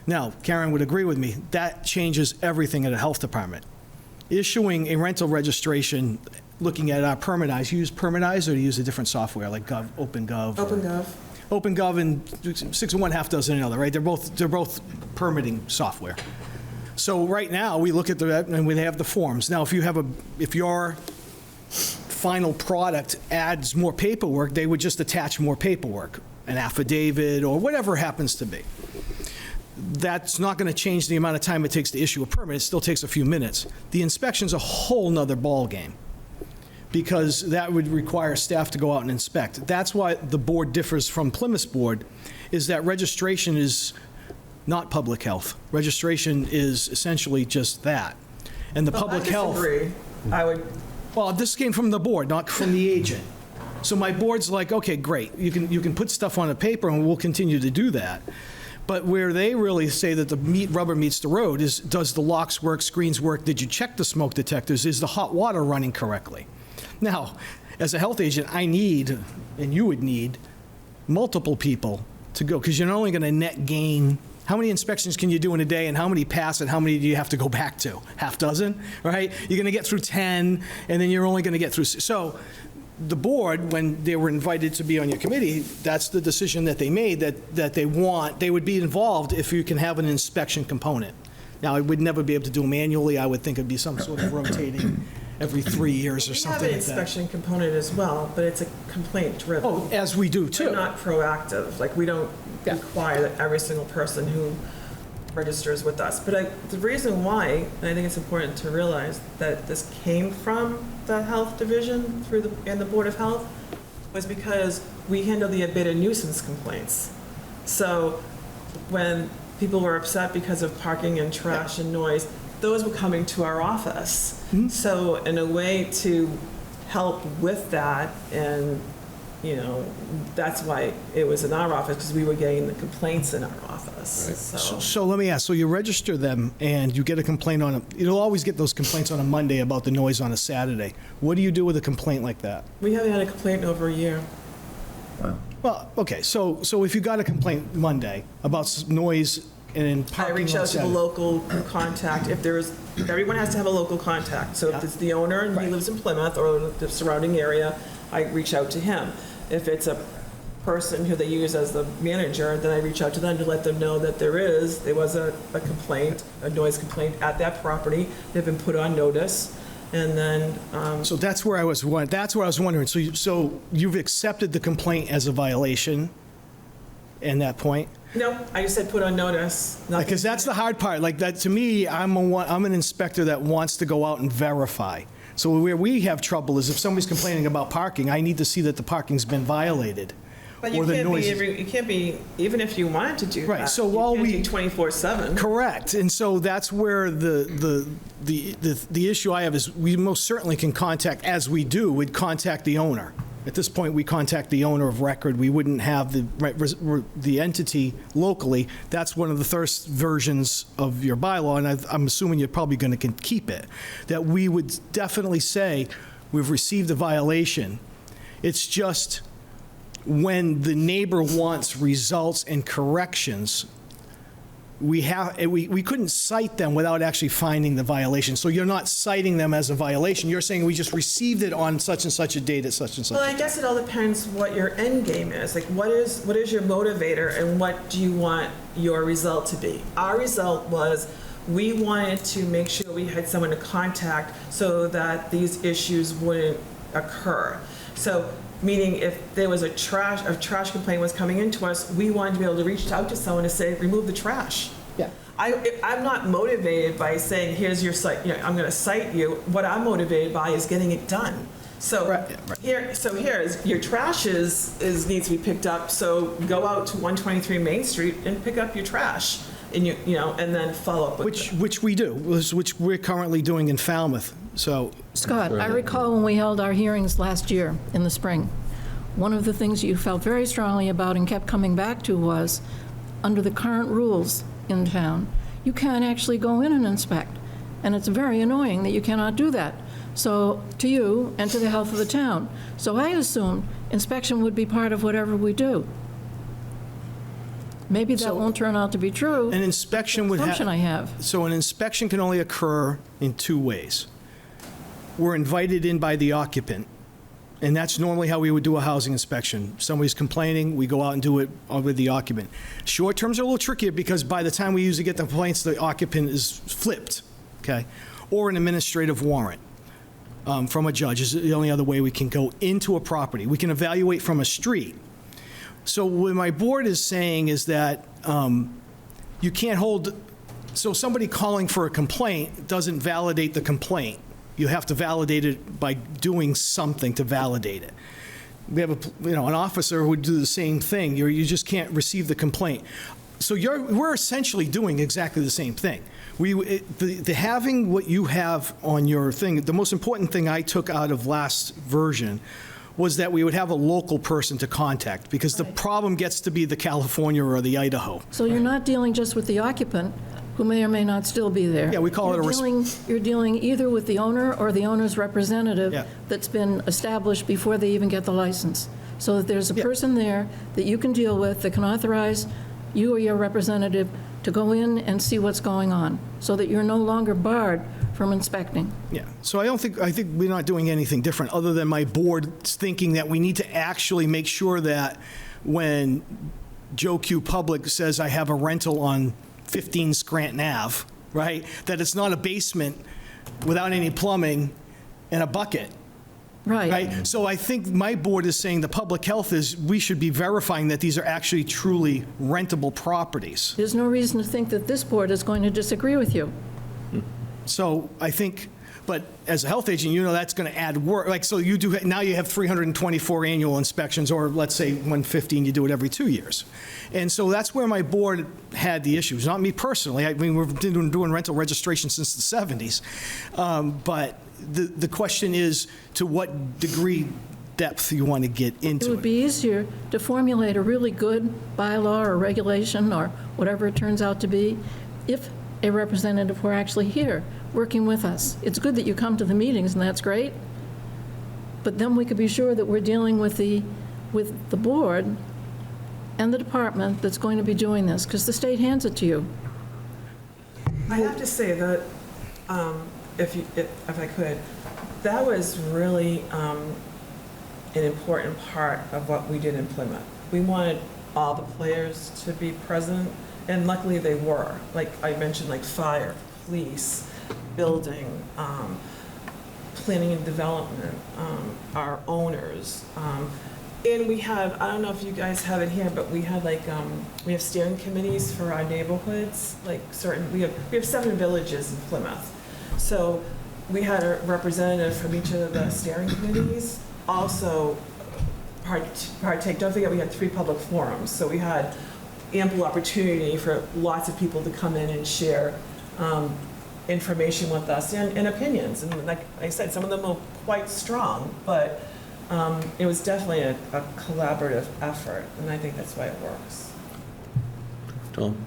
Now, Karen would agree with me, that changes everything at a health department. Issuing a rental registration, looking at our Permitize, you use Permitize or do you use a different software like OpenGov? OpenGov. OpenGov and 6 and 1 half dozen another, right? They're both permitting software. So right now, we look at and we have the forms. Now, if your final product adds more paperwork, they would just attach more paperwork, an affidavit or whatever it happens to be. That's not going to change the amount of time it takes to issue a permit. It still takes a few minutes. The inspection's a whole nother ballgame, because that would require staff to go out and inspect. That's why the board differs from Plymouth's board, is that registration is not public health. Registration is essentially just that. And the public health... I disagree. I would, Well, this came from the board, not from the agent. So my board's like, okay, great, you can put stuff on a paper and we'll continue to do that. But where they really say that the rubber meets the road is, does the locks work, screens work, did you check the smoke detectors, is the hot water running correctly? Now, as a health agent, I need, and you would need, multiple people to go, because you're not only going to net gain, how many inspections can you do in a day, and how many pass, and how many do you have to go back to? Half dozen, right? You're going to get through 10, and then you're only going to get through, so the board, when they were invited to be on your committee, that's the decision that they made, that they would be involved if you can have an inspection component. Now, I would never be able to do it manually. I would think it'd be some sort of rotating every 3 years or we have something an like that. inspection component as well, but it's a complaint driven. Oh, as we do We're too. not proactive. Like, we don't Yeah. require that every single person who registers with us. But the reason why, and I think it's important to realize that this came from the health division and the Board of Health, was because we handle the abated nuisance complaints. So when people were upset because of parking and trash and noise, those were coming to our office. So in a way to help with that, and that's why it was in our office, because we were getting the complaints in our office. So let me ask, so you register them and you get a complaint you'll always get those complaints on a Monday about the noise on a Saturday. What do you do with a complaint like that? We haven't had a complaint in over a year. Well, okay, so if you got a complaint Monday about noise and I parking reach on out to the Saturday. local contact. Everyone has to have a local contact. So if it's the owner and he lives in Plymouth or the surrounding area, I reach out to him. If it's a person who they use as the manager, then I reach out to them to let them know that there was a complaint, a noise complaint at that property. They've been put on notice. And then, So that's where I was wondering. So you've accepted the complaint as a violation in that point? no, I just said put on notice. Nothing- Because that's the hard part. Like that, to me, I'm an inspector that wants to go out and verify. So where we have trouble is if somebody's complaining about parking, I need to see that the parking's been violated. But you or the can't noise is- you can't be, even if you wanted to do Right, that. so while you we- can't do 24/7. Correct, and so that's where the issue I have is we most certainly can contact, as we do, we'd contact the owner At this point, we contact the owner of record. We wouldn't have the entity locally. That's one of the first versions of your bylaw, and I'm assuming you're probably going to keep it, that we would definitely say, we've received a violation. It's just when the neighbor wants results and corrections, we couldn't cite them without actually finding the violation. So you're not citing them as a violation. You're saying we just received it on such and such a date at such and such. Well, I guess it all depends what your end game is. Like, what is your motivator, and what do you want your result to be? Our result was, we wanted to make sure we had someone to contact so that these issues wouldn't occur. So, meaning if there was a trash complaint was coming into us, we wanted to be able to reach out to someone to say, remove the trash. Yeah. I'm not motivated by saying, here's your site, I'm going to cite you. What I'm motivated by is getting it done. So Right, yeah, right. here is your trash needs to be picked up. So go out to 123 Main Street and pick up your trash, and and then follow up with it. Which we do, which we're currently doing in Falmouth. So Scott, I recall when we held our hearings last year in the spring, one of the things you felt very strongly about and kept coming back to was, under the current rules in town, you can't actually go in and inspect. And it's very annoying that you cannot do that. So, to you and to the health of the town. So I assumed inspection would be part of whatever we do. Maybe that won't turn out to be true. an inspection would Assumption I have. So an inspection can only occur in two ways. We're invited in by the occupant, and that's normally how we would do a housing inspection. Somebody's complaining, we go out and do it with the occupant. Short terms are a little trickier because by the time we usually get the complaints, the occupant is flipped, okay? Or an administrative warrant from a judge is the only other way we can go into a property. We can evaluate from a street. So what my board is saying is that you can't hold, so somebody calling for a complaint doesn't validate the complaint. You have to validate it by doing something to validate it. We have an officer who would do the same thing. You just can't receive the complaint. So we're essentially doing exactly the same thing. Having what you have on your thing, the most important thing I took out of last version was that we would have a local person to contact, because the problem gets to be the California or the Idaho. So you're not dealing just with the occupant, who may or may not still be there. Yeah, we call it a You're dealing either with the owner or the owner's representative Yeah. that's been established before they even get the license. So that there's a person there that you can deal with, that can authorize you or your representative to go in and see what's going on, so that you're no longer barred from inspecting. Yeah, so I think we're not doing anything different, other than my board's thinking that we need to actually make sure that when Joe Q. Public says I have a rental on 15 Scranton Ave, right, that it's not a basement without any plumbing and a bucket, right? So I think my board is saying the public health is, we should be verifying that these are actually truly rentable properties. There's no reason to think that this board is going to disagree with you. So I think, but as a health agent, that's going to add work. Like, so now you have 324 annual inspections, or let's say 150, and you do it every 2 years. And so that's where my board had the issues, not me personally. I mean, we've been doing rental registration since the 70s. But the question is, to what degree depth you want to get into It would be easier to formulate a really good bylaw or regulation or whatever it turns out to be if a representative were actually here working with us. It's good that you come to the meetings, and that's great, but then we could be sure that we're dealing with the board and the department that's going to be doing this, because the state hands it to you. I have to say that, if I could, that was really an important part of what we did in Plymouth. We wanted all the players to be present, and luckily they were. Like I mentioned, like fire, police, building, planning and development, our owners. And we have, I don't know if you guys have it here, but we had we have steering committees for our neighborhoods, we have 7 villages in Plymouth. So we had a representative from each of the steering committees also partake. Don't forget, we had 3 public forums, so we had ample opportunity for lots of people to come in and share information with us and opinions. And like I said, some of them are quite strong, but It was definitely a collaborative effort, and I think that's why it works. Tom?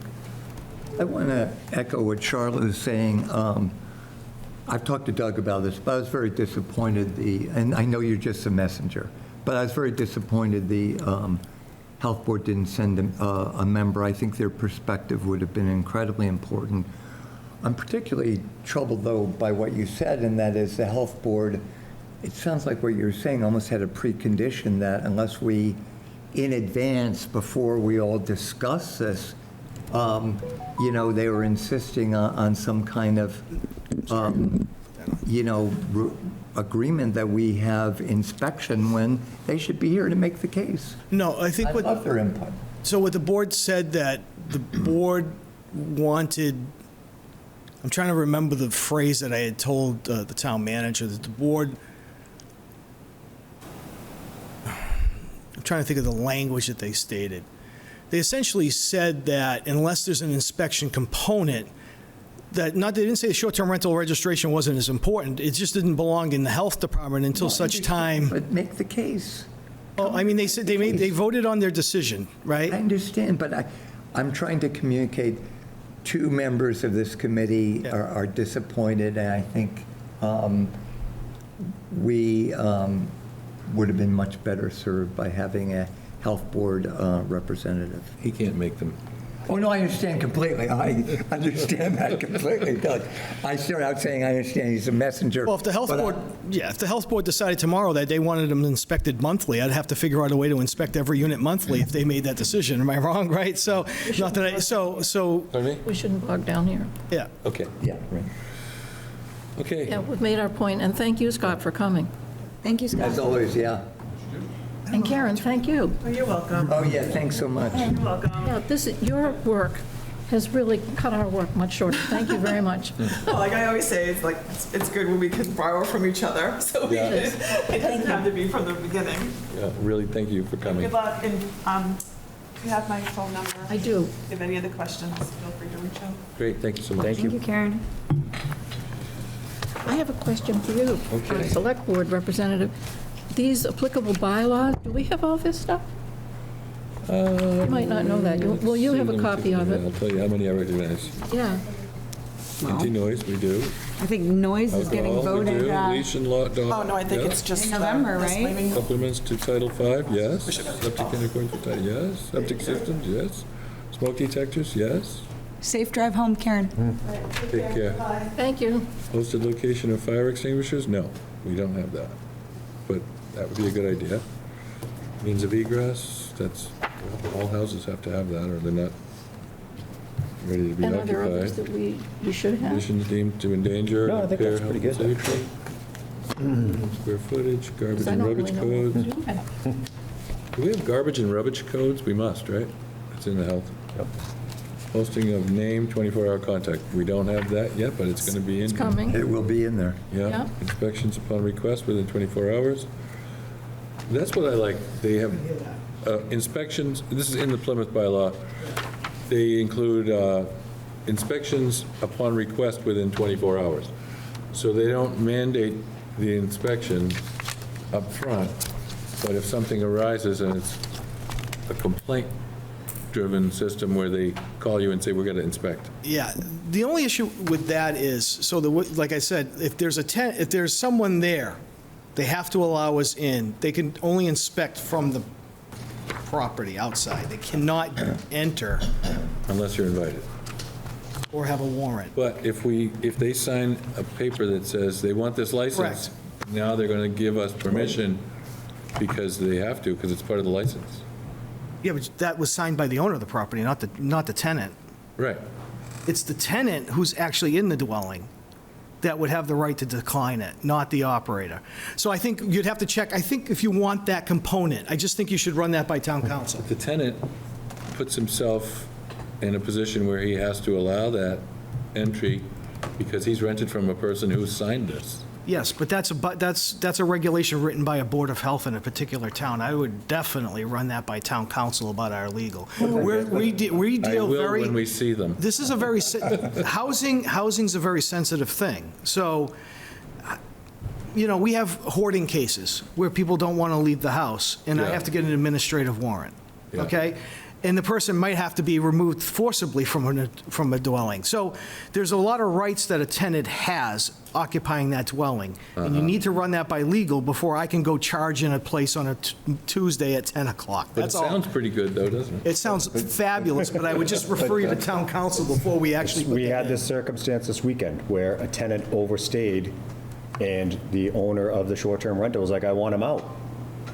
I want to echo what Charlotte is saying. I've talked to Doug about this, but I was very disappointed, and I know you're just a messenger, but I was very disappointed the Health Board didn't send a member. I think their perspective would have been incredibly important. I'm particularly troubled, though, by what you said, and that is the Health Board, it sounds like what you're saying almost had a precondition that unless we, in advance, before we all discuss this, they were insisting on some kind of, agreement that we have inspection when they should be here to make the case. No, I think I love their input. So what the board said that the board wanted, I'm trying to remember the phrase that I had told the town manager, that the board, I'm trying to think of the language that they stated. They essentially said that unless there's an inspection component, that they didn't say short-term rental registration wasn't as important, it just didn't belong in the health department until such time. But make the case. Oh, I mean, they said they voted on their decision, right? I understand, but I'm trying to communicate. Two members of this committee are disappointed, and I think we would have been much better served by having a health board representative. He can't make them. Oh, no, I understand completely. I understand that completely, Doug. I started out saying I understand he's a messenger. Well, if the health board, if the health board decided tomorrow that they wanted them inspected monthly, I'd have to figure out a way to inspect every unit monthly if they made that decision. Am I wrong, right? So, not that I, so, Pardon me? We shouldn't bog down here. yeah. Okay. Yeah, right. Okay. Yeah, we've made our point, and thank you, Scott, for coming. Thank you, As Scott. always, yeah. And Karen, thank you. Oh, you're welcome. Oh, yeah, thanks so much. You're welcome. Yeah, your work has really cut our work much shorter. Thank you very much. Well, like I always say, it's good when we can borrow from each other, so Yeah. it doesn't have to be from the beginning. Yeah, really, thank you for coming. Good luck, and you have my phone number. I do. If you have any other questions, feel free to reach out. Great, thank you so much. Thank you, Karen. I have a question for you, Okay. Select Board Representative. These applicable bylaws, do we have all this stuff? You might not know that. Well, you have a copy of I'll it. tell you how many I recognize. Yeah. Anti-noise, we do. I think noise is getting Alcohol, we voted. do. Leash and law, dog. Oh, no, I think yeah. it's just. In November, just right? leaving- Supplements to Title V, yes. Septic in accordance with Title, yes. Septic systems, yes. Smoke detectors, yes. Safe drive home, Karen. Take care. Thank you. Posted location of fire extinguishers, no, we don't have that. But that would be a good idea. Means of egress, that's, all houses have to have that, or they're not ready to be And are there others occupied. that we should have? Conditions deemed to endanger. No, I think impair that's pretty health and good. safety. Square footage, garbage 'Cause I and don't rubbish really know what codes. to do. Do we have garbage and rubbish codes? We must, right? It's in the health. Yep. Posting of name, 24-hour contact. We don't have that yet, but it's going to be in. It's coming. It will be in there. Yeah. Yeah. Inspections upon request within 24 hours. That's what I like. They have inspections, this is in the Plymouth bylaw. They include inspections upon request within 24 hours. So they don't mandate the inspection up front, but if something arises and it's a complaint-driven system where they call you and say, we're going to inspect. Yeah, the only issue with that is, so like I said, if there's someone there, they have to allow us in. They can only inspect from the property outside. They cannot enter Unless you're invited. or have a warrant. But if they sign a paper that says they want this license, now they're going to give us permission because they have to, because it's part of the license. Yeah, but that was signed by the owner of the property, not the tenant. Right. It's the tenant who's actually in the dwelling that would have the right to decline it, not the operator. So I think you'd have to check, I think if you want that component, I just think you should run that by town council. The tenant puts himself in a position where he has to allow that entry because he's rented from a person who signed this. Yes, but that's a regulation written by a Board of Health in a particular town. I would definitely run that by town council about our legal. We I deal will very. when we see them. This is a housing's a very sensitive thing. So we have hoarding cases where people don't want to leave the house, and I Yeah. have to get an administrative warrant, Yeah. okay? And the person might have to be removed forcibly from a dwelling. So there's a lot of rights that a tenant has occupying that dwelling. And you need to run that by legal before I can go charge in a place on a Tuesday at 10 o'clock. But it That's all. sounds pretty good, though, doesn't it? It sounds fabulous, but I would just refer you to town council before we actually put We that had in. this circumstance this weekend where a tenant overstayed and the owner of the short-term rental was like, I want him out.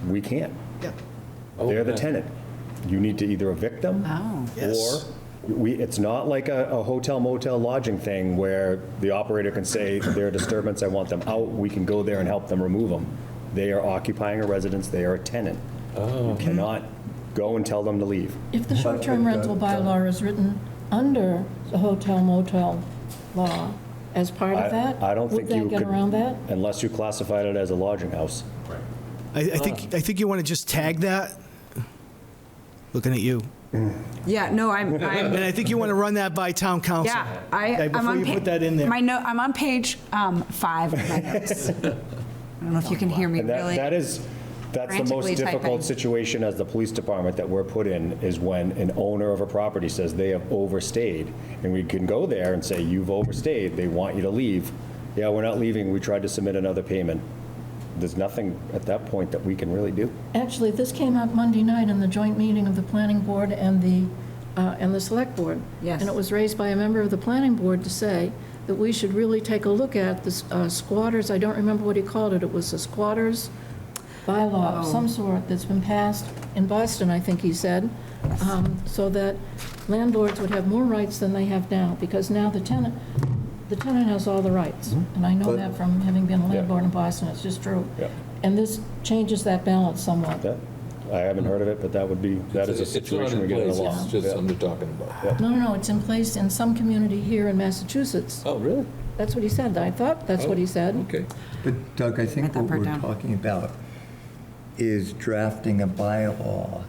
We can't. Yeah. They're the yeah. tenant. You need to either evict them. Yes. Or it's not like a hotel motel lodging thing where the operator can say, they're a disturbance, I want them out. We can go there and help them remove them. They are occupying a residence, they are a tenant. You cannot go and tell them to leave. If the short-term rental bylaw is written under the hotel motel law as part of that, I don't think you would that could. get around that? Unless you classified it as a lodging house. I think you want to just tag that. Looking at you. Yeah, no, I'm And I think you want to run that by town council. yeah, Okay, I'm before on you put that in there. My note, I'm on page 5 of my notes. I don't know if you can hear me And really. that's the most frantically difficult typing. situation as the police department that we're put in, is when an owner of a property says they have overstayed, and we can go there and say, you've overstayed, they want you to leave. Yeah, we're not leaving, we tried to submit another payment. There's nothing at that point that we can really do. Actually, this came up Monday night in the joint meeting of the planning board and the select board. Yes. And it was raised by a member of the planning board to say that we should really take a look at the squatters, I don't remember what he called it, it was a squatters bylaw of some sort that's been passed in Boston, I think he said, so that landlords would have more rights than they have now, because now the tenant has all the rights. And I know that from having been a landlord in Boston, it's just true. Yeah. And this changes that balance somewhat. I haven't heard of it, but that is a situation we're getting It's along. just something they're talking about. No, it's in place in some community here in Massachusetts. Oh, really? That's what he said. I thought that's what he said. Okay. But Doug, I think Write that what part we're down. talking about is drafting a bylaw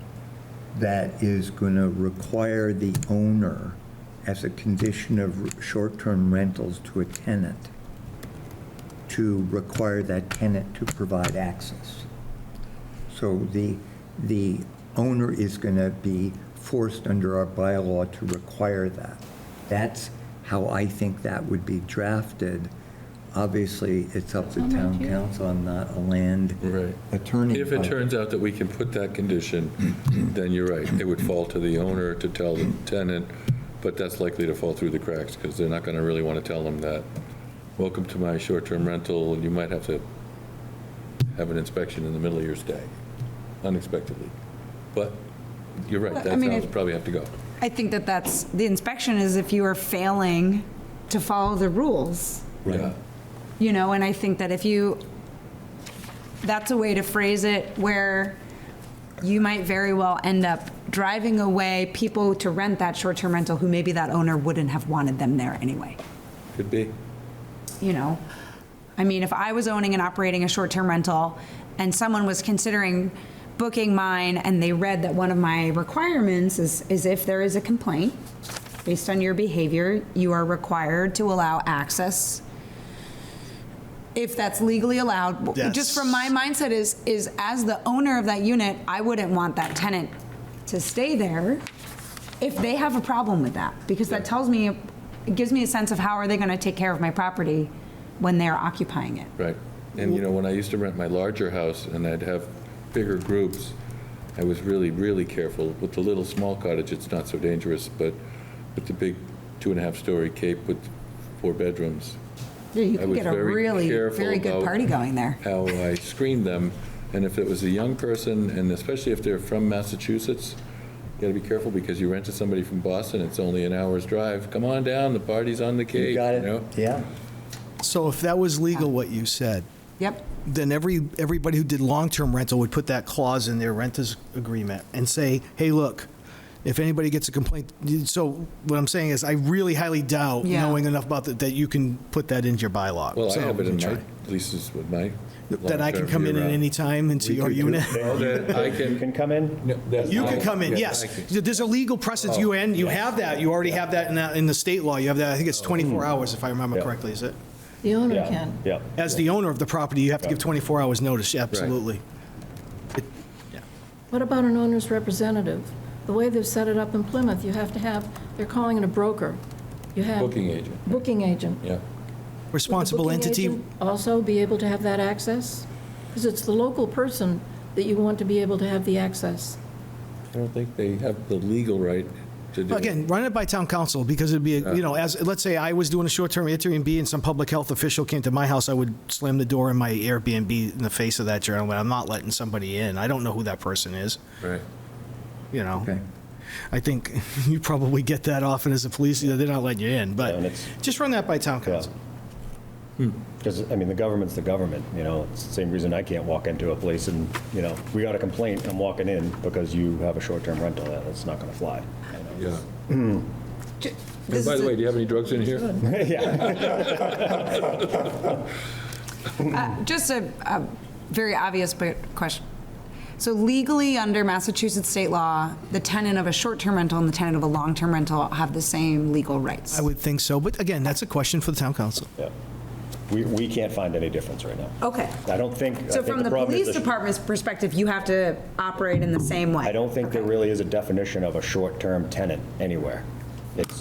that is going to require the owner, as a condition of short-term rentals to a tenant, to require that tenant to provide access. So the owner is going to be forced under our bylaw to require that. That's how I think that would be drafted. Obviously, it's up to town council. I'm not a land Right. attorney. If it but- turns out that we can put that condition, then you're right. It would fall to the owner to tell the tenant, but that's likely to fall through the cracks because they're not going to really want to tell them that, welcome to my short-term rental, and you might have to have an inspection in the middle of your stay, unexpectedly. But you're right, Well, I that's mean, how it- it's probably have to go. I think that's, the inspection is if you are failing to follow the rules, Yeah. and I think that that's a way to phrase it where you might very well end up driving away people to rent that short-term rental who maybe that owner wouldn't have wanted them there anyway. Could be. I mean, if I was owning and operating a short-term rental and someone was considering booking mine and they read that one of my requirements is if there is a complaint based on your behavior, you are required to allow access if that's legally allowed. Yes. Just from my mindset is as the owner of that unit, I wouldn't want that tenant to stay there if they have a problem with that, because that tells me, it gives me a sense of how are they going to take care of my property when they're occupying it. Right. And, when I used to rent my larger house and I'd have bigger groups, I was really, really careful. With the little small cottage, it's not so dangerous, but with the big 2.5-story Cape with 4 bedrooms, Yeah, you I can was get a very really, careful very good about party going there. how I screened them. And if it was a young person, and especially if they're from Massachusetts, you got to be careful because you rented somebody from Boston, it's only an hour's drive. Come on down, the party's on the Cape. You got know? it, yeah. So if that was legal, what you said, Yep. then everybody who did long-term rental would put that clause in their renter's agreement and say, hey, look, if anybody gets a complaint, so what I'm saying is I really highly doubt, Yeah. knowing enough about that you can put that into your bylaw. Well, I So have it in try. my leases with my. That I can long-term come in at year-round. any time into your unit? Oh, that I You can come in. You can come in, yes. I can. There's a legal precedent, you have that, you already have that in the state law, you have that, I think it's 24 hours, if I remember Yeah. correctly, is it? The owner Yeah, can. yeah. As the owner of the property, you have to give 24 hours notice, yeah, absolutely. What about an owner's representative? The way they've set it up in Plymouth, you have to have, they're calling it a broker. You have. Booking agent, Booking agent. yeah. Responsible Would the booking entity, agent also be able to have that access? Because it's the local person that you want to be able to have the access. I don't think they have the legal right to do it. again, run it by town council, because it'd be, as, let's say I was doing a short-term Airbnb and some public health official came to my house, I would slam the door in my Airbnb in the face of that gentleman. I'm not letting somebody in. I don't know who that person is, Right. Okay. I think you probably get that often as a police, they're not letting you in, Yeah, but and it's- just run that by town council. Because, I mean, the government's the government, it's the same reason I can't walk into a place and, we got a complaint, I'm walking in because you have a short-term rental, that's not gonna fly. Yeah. J- And this by is the a- way, do you have any drugs in here? Just a very obvious but question. So legally, under Massachusetts state law, the tenant of a short-term rental and the tenant of a long-term rental have the same legal rights. I would think so, but again, that's a question for the town council. Yeah. We can't find any difference right now. Okay. I don't think. I So think from the problem is police department's perspective, you have to operate in the same way? I don't think there really is a definition of a short-term tenant anywhere.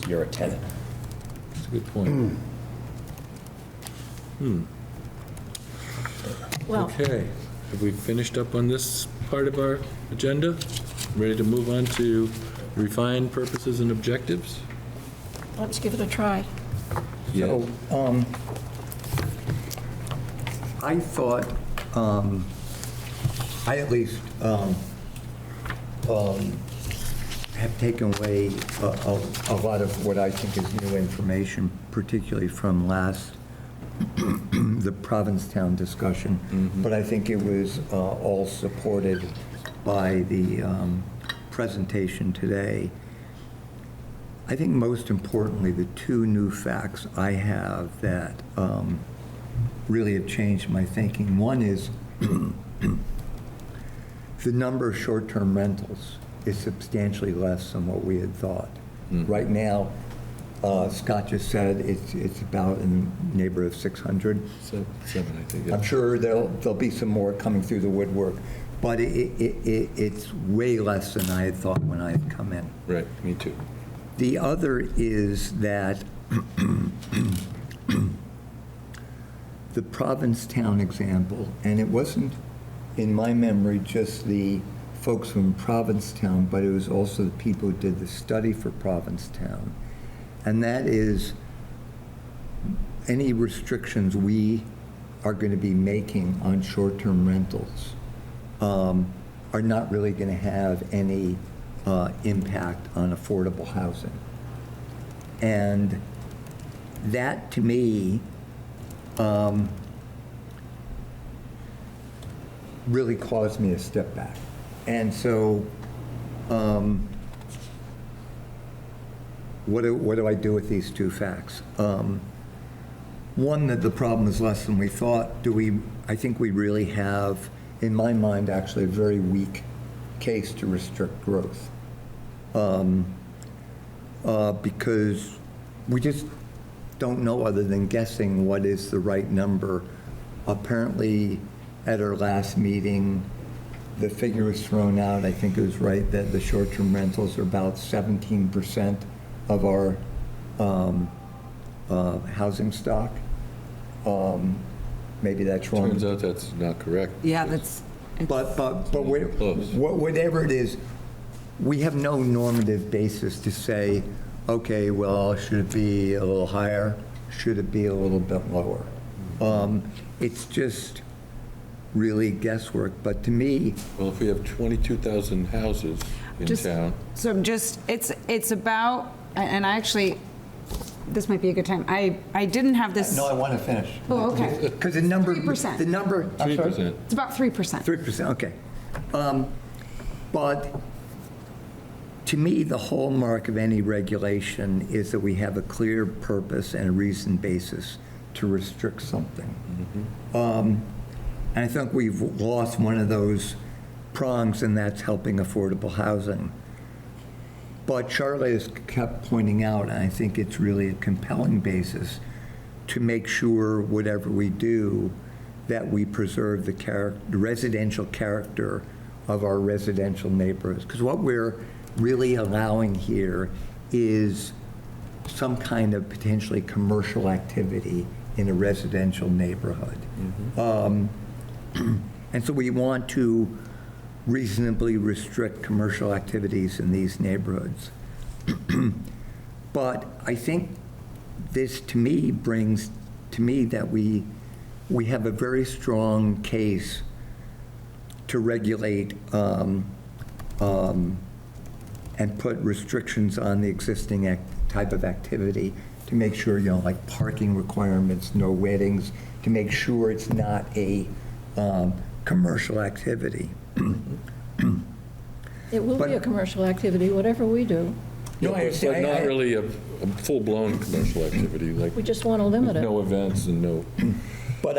You're a tenant. That's a good point. Well, Okay, have we finished up on this part of our agenda? Ready to move on to refined purposes and objectives? let's give it a try. Yeah. So, I thought, I at least have taken away a lot of what I think is new information, particularly from the Provincetown discussion. But I think it was all supported by the presentation today. I think most importantly, the two new facts I have that really have changed my thinking. One is the number of short-term rentals is substantially less than what we had thought. Right now, Scott just said it's about in the neighborhood of 600. Seven, I think. yeah. I'm sure there'll be some more coming through the woodwork, but it's way less than I had thought when I had come in. Right, me too. The other is that the Provincetown example, and it wasn't, in my memory, just the folks from Provincetown, but it was also the people who did the study for Provincetown. And that is any restrictions we are going to be making on short-term rentals are not really going to have any impact on affordable housing. And that, to me, really caused me to step back. And so, what do I do with these two facts? One, that the problem is less than we thought. I think we really have, in my mind, actually a very weak case to restrict growth. Because we just don't know, other than guessing, what is the right number. Apparently, at our last meeting, the figure was thrown out, I think it was right, that the short-term rentals are about 17% of our housing stock. Maybe that's wrong. Turns out that's not correct. Yeah, that's, But Close. whatever it is, we have no normative basis to say, okay, well, should it be a little higher? Should it be a little bit lower? It's just really guesswork. But to me, Well, if we have 22,000 houses in Just- town, so just, it's about, and I actually, this might be a good time. I didn't have this. no, I want to finish. Oh, okay. Because the number. 3%. The number. I'm sorry? 3%. It's about 3%. 3%, okay. But to me, the hallmark of any regulation is that we have a clear purpose and a reasoned basis to restrict something. And I think we've lost one of those prongs, and that's helping affordable housing. But Charlotte has kept pointing out, and I think it's really a compelling basis, to make sure whatever we do, that we preserve the residential character of our residential neighborhoods. Because what we're really allowing here is some kind of potentially commercial activity in a residential neighborhood. And so we want to reasonably restrict commercial activities in these neighborhoods. But I think this, to me, brings to me that we have a very strong case to regulate and put restrictions on the existing type of activity to make sure, like parking requirements, no weddings, to make sure it's not a commercial activity. It will be a commercial activity, whatever we do. No, I But understand. not really a full-blown commercial activity, like We just want to limit it. no events and no, But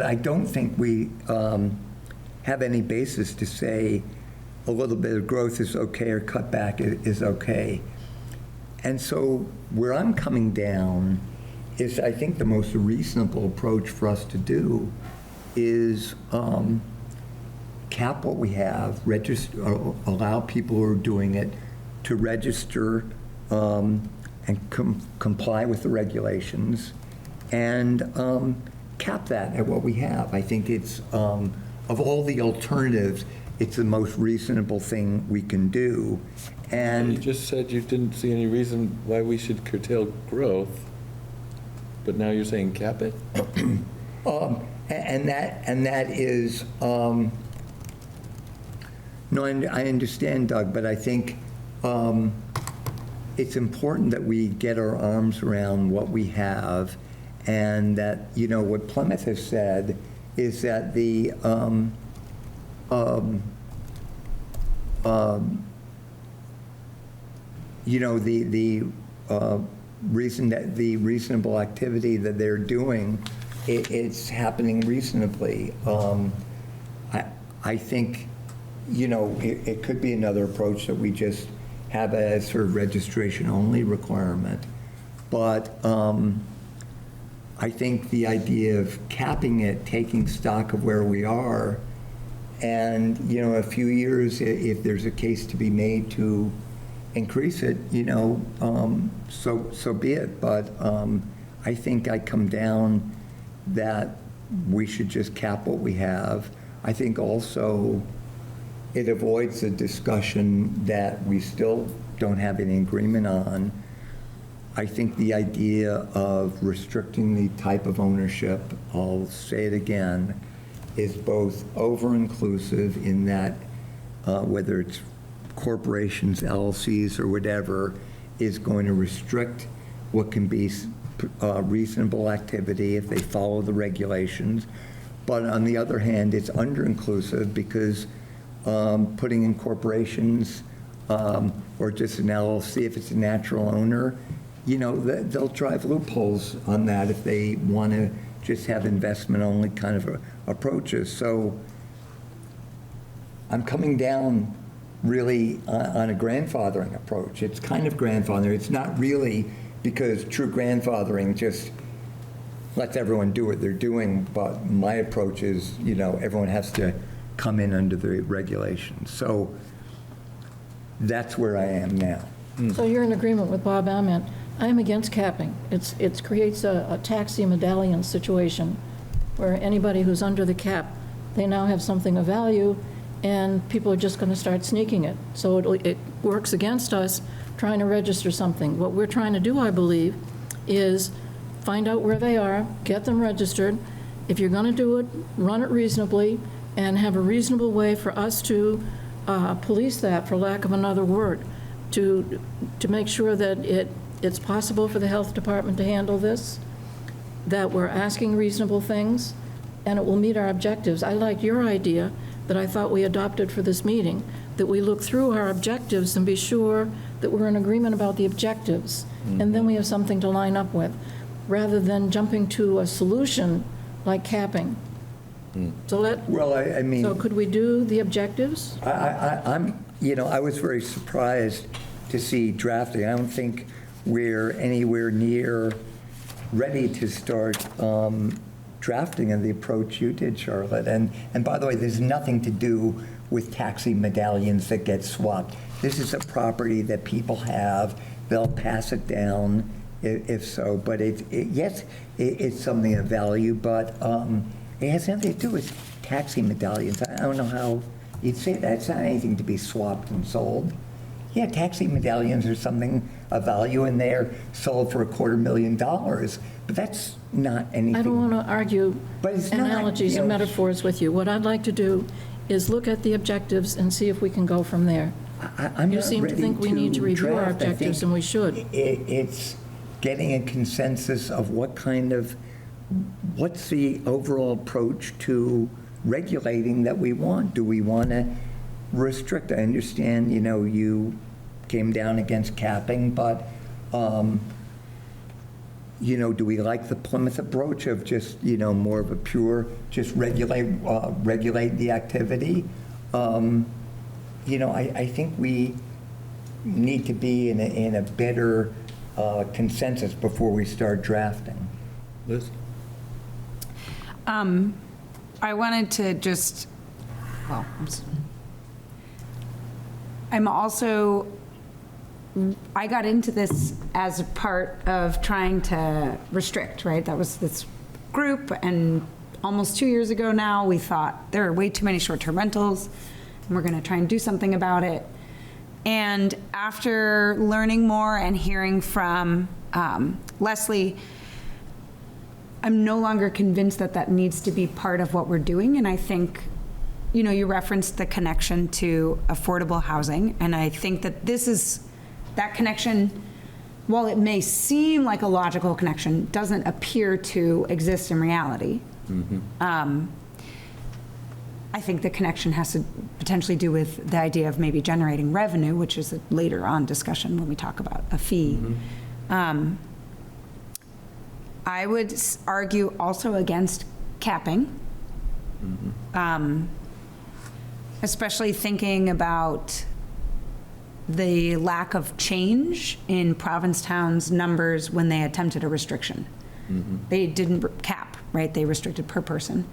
I don't think we have any basis to say a little bit of growth is okay or cutback is okay. And so where I'm coming down is, I think the most reasonable approach for us to do is cap what we have, register, allow people who are doing it to register and comply with the regulations, and cap that at what we have. I think it's, of all the alternatives, it's the most reasonable thing we can do. you And just said you didn't see any reason why we should curtail growth, but now you're saying cap it? and that is, no, I understand, Doug, but I think it's important that we get our arms around what we have, and that, what Plymouth has said is that the reason that the reasonable activity that they're doing, it's happening reasonably. I think, it could be another approach that we just have a sort of registration-only requirement. But I think the idea of capping it, taking stock of where we are, and, a few years, if there's a case to be made to increase it, so be it. But I think I come down that we should just cap what we have. I think also it avoids a discussion that we still don't have any agreement on. I think the idea of restricting the type of ownership, I'll say it again, is both over-inclusive in that whether it's corporations, LLCs, or whatever, is going to restrict what can be reasonable activity if they follow the regulations. But on the other hand, it's under-inclusive because putting in corporations or just an LLC, if it's a natural owner, they'll drive loopholes on that if they want to just have investment-only kind of approaches. So I'm coming down really on a grandfathering approach. It's kind of grandfathering. It's not really, because true grandfathering just lets everyone do what they're doing, but my approach is, everyone has to come in under the regulations. So that's where I am now. So you're in agreement with Bob Ament. I am against capping. It creates a taxi medallion situation where anybody who's under the cap, they now have something of value, and people are just going to start sneaking it. So it works against us trying to register something. What we're trying to do, I believe, is find out where they are, get them registered. If you're going to do it, run it reasonably, and have a reasonable way for us to police that, for lack of another word, to make sure that it's possible for the health department to handle this, that we're asking reasonable things, and it will meet our objectives. I like your idea that I thought we adopted for this meeting, that we look through our objectives and be sure that we're in agreement about the objectives, and then we have something to line up with, rather than jumping to a solution like capping. So Well, I mean, so could we do the objectives? I was very surprised to see drafting. I don't think we're anywhere near ready to start drafting of the approach you did, Charlotte. And by the way, there's nothing to do with taxi medallions that get swapped. This is a property that people have. They'll pass it down if so. But yes, it's something of value, but it has nothing to do with taxi medallions. I don't know how you'd say that. It's not anything to be swapped and sold. Yeah, taxi medallions are something of value, and they're sold for $250,000. But that's not anything. I don't want to argue But it's not, analogies you and know, metaphors with you. What I'd like to do is look at the objectives and see if we can go from there. I'm You not seem to ready think we need to review our draft. I objectives, think and we should. It's getting a consensus of what's the overall approach to regulating that we want? Do we want to restrict? I understand, you came down against capping, but, do we like the Plymouth approach of just, more of a pure, just regulate the activity? I think we need to be in a better consensus before we start drafting. Liz? I wanted to just, I'm also, I got into this as a part of trying to restrict, right? That was this group, and almost 2 years ago now, we thought there are way too many short-term rentals, and we're going to try and do something about it. And after learning more and hearing from Leslie, I'm no longer convinced that that needs to be part of what we're doing. And I think, you referenced the connection to affordable housing. And I think that that connection, while it may seem like a logical connection, doesn't appear to exist in reality. I think the connection has to potentially do with the idea of maybe generating revenue, which is a later on discussion when we talk about a fee. I would argue also against capping, especially thinking about the lack of change in Provincetown's numbers when they attempted a restriction. They didn't cap, right? They restricted per person.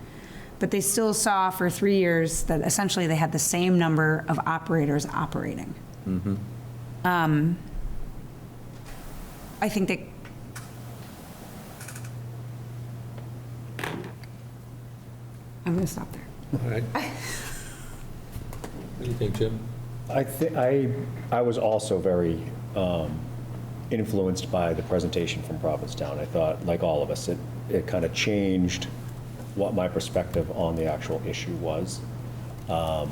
But they still saw for 3 years that essentially they had the same number of operators operating. I think that I'm going to stop there. All right. What do you think, Jim? I was also very influenced by the presentation from Provincetown. I thought, like all of us, it kind of changed what my perspective on the actual issue was. I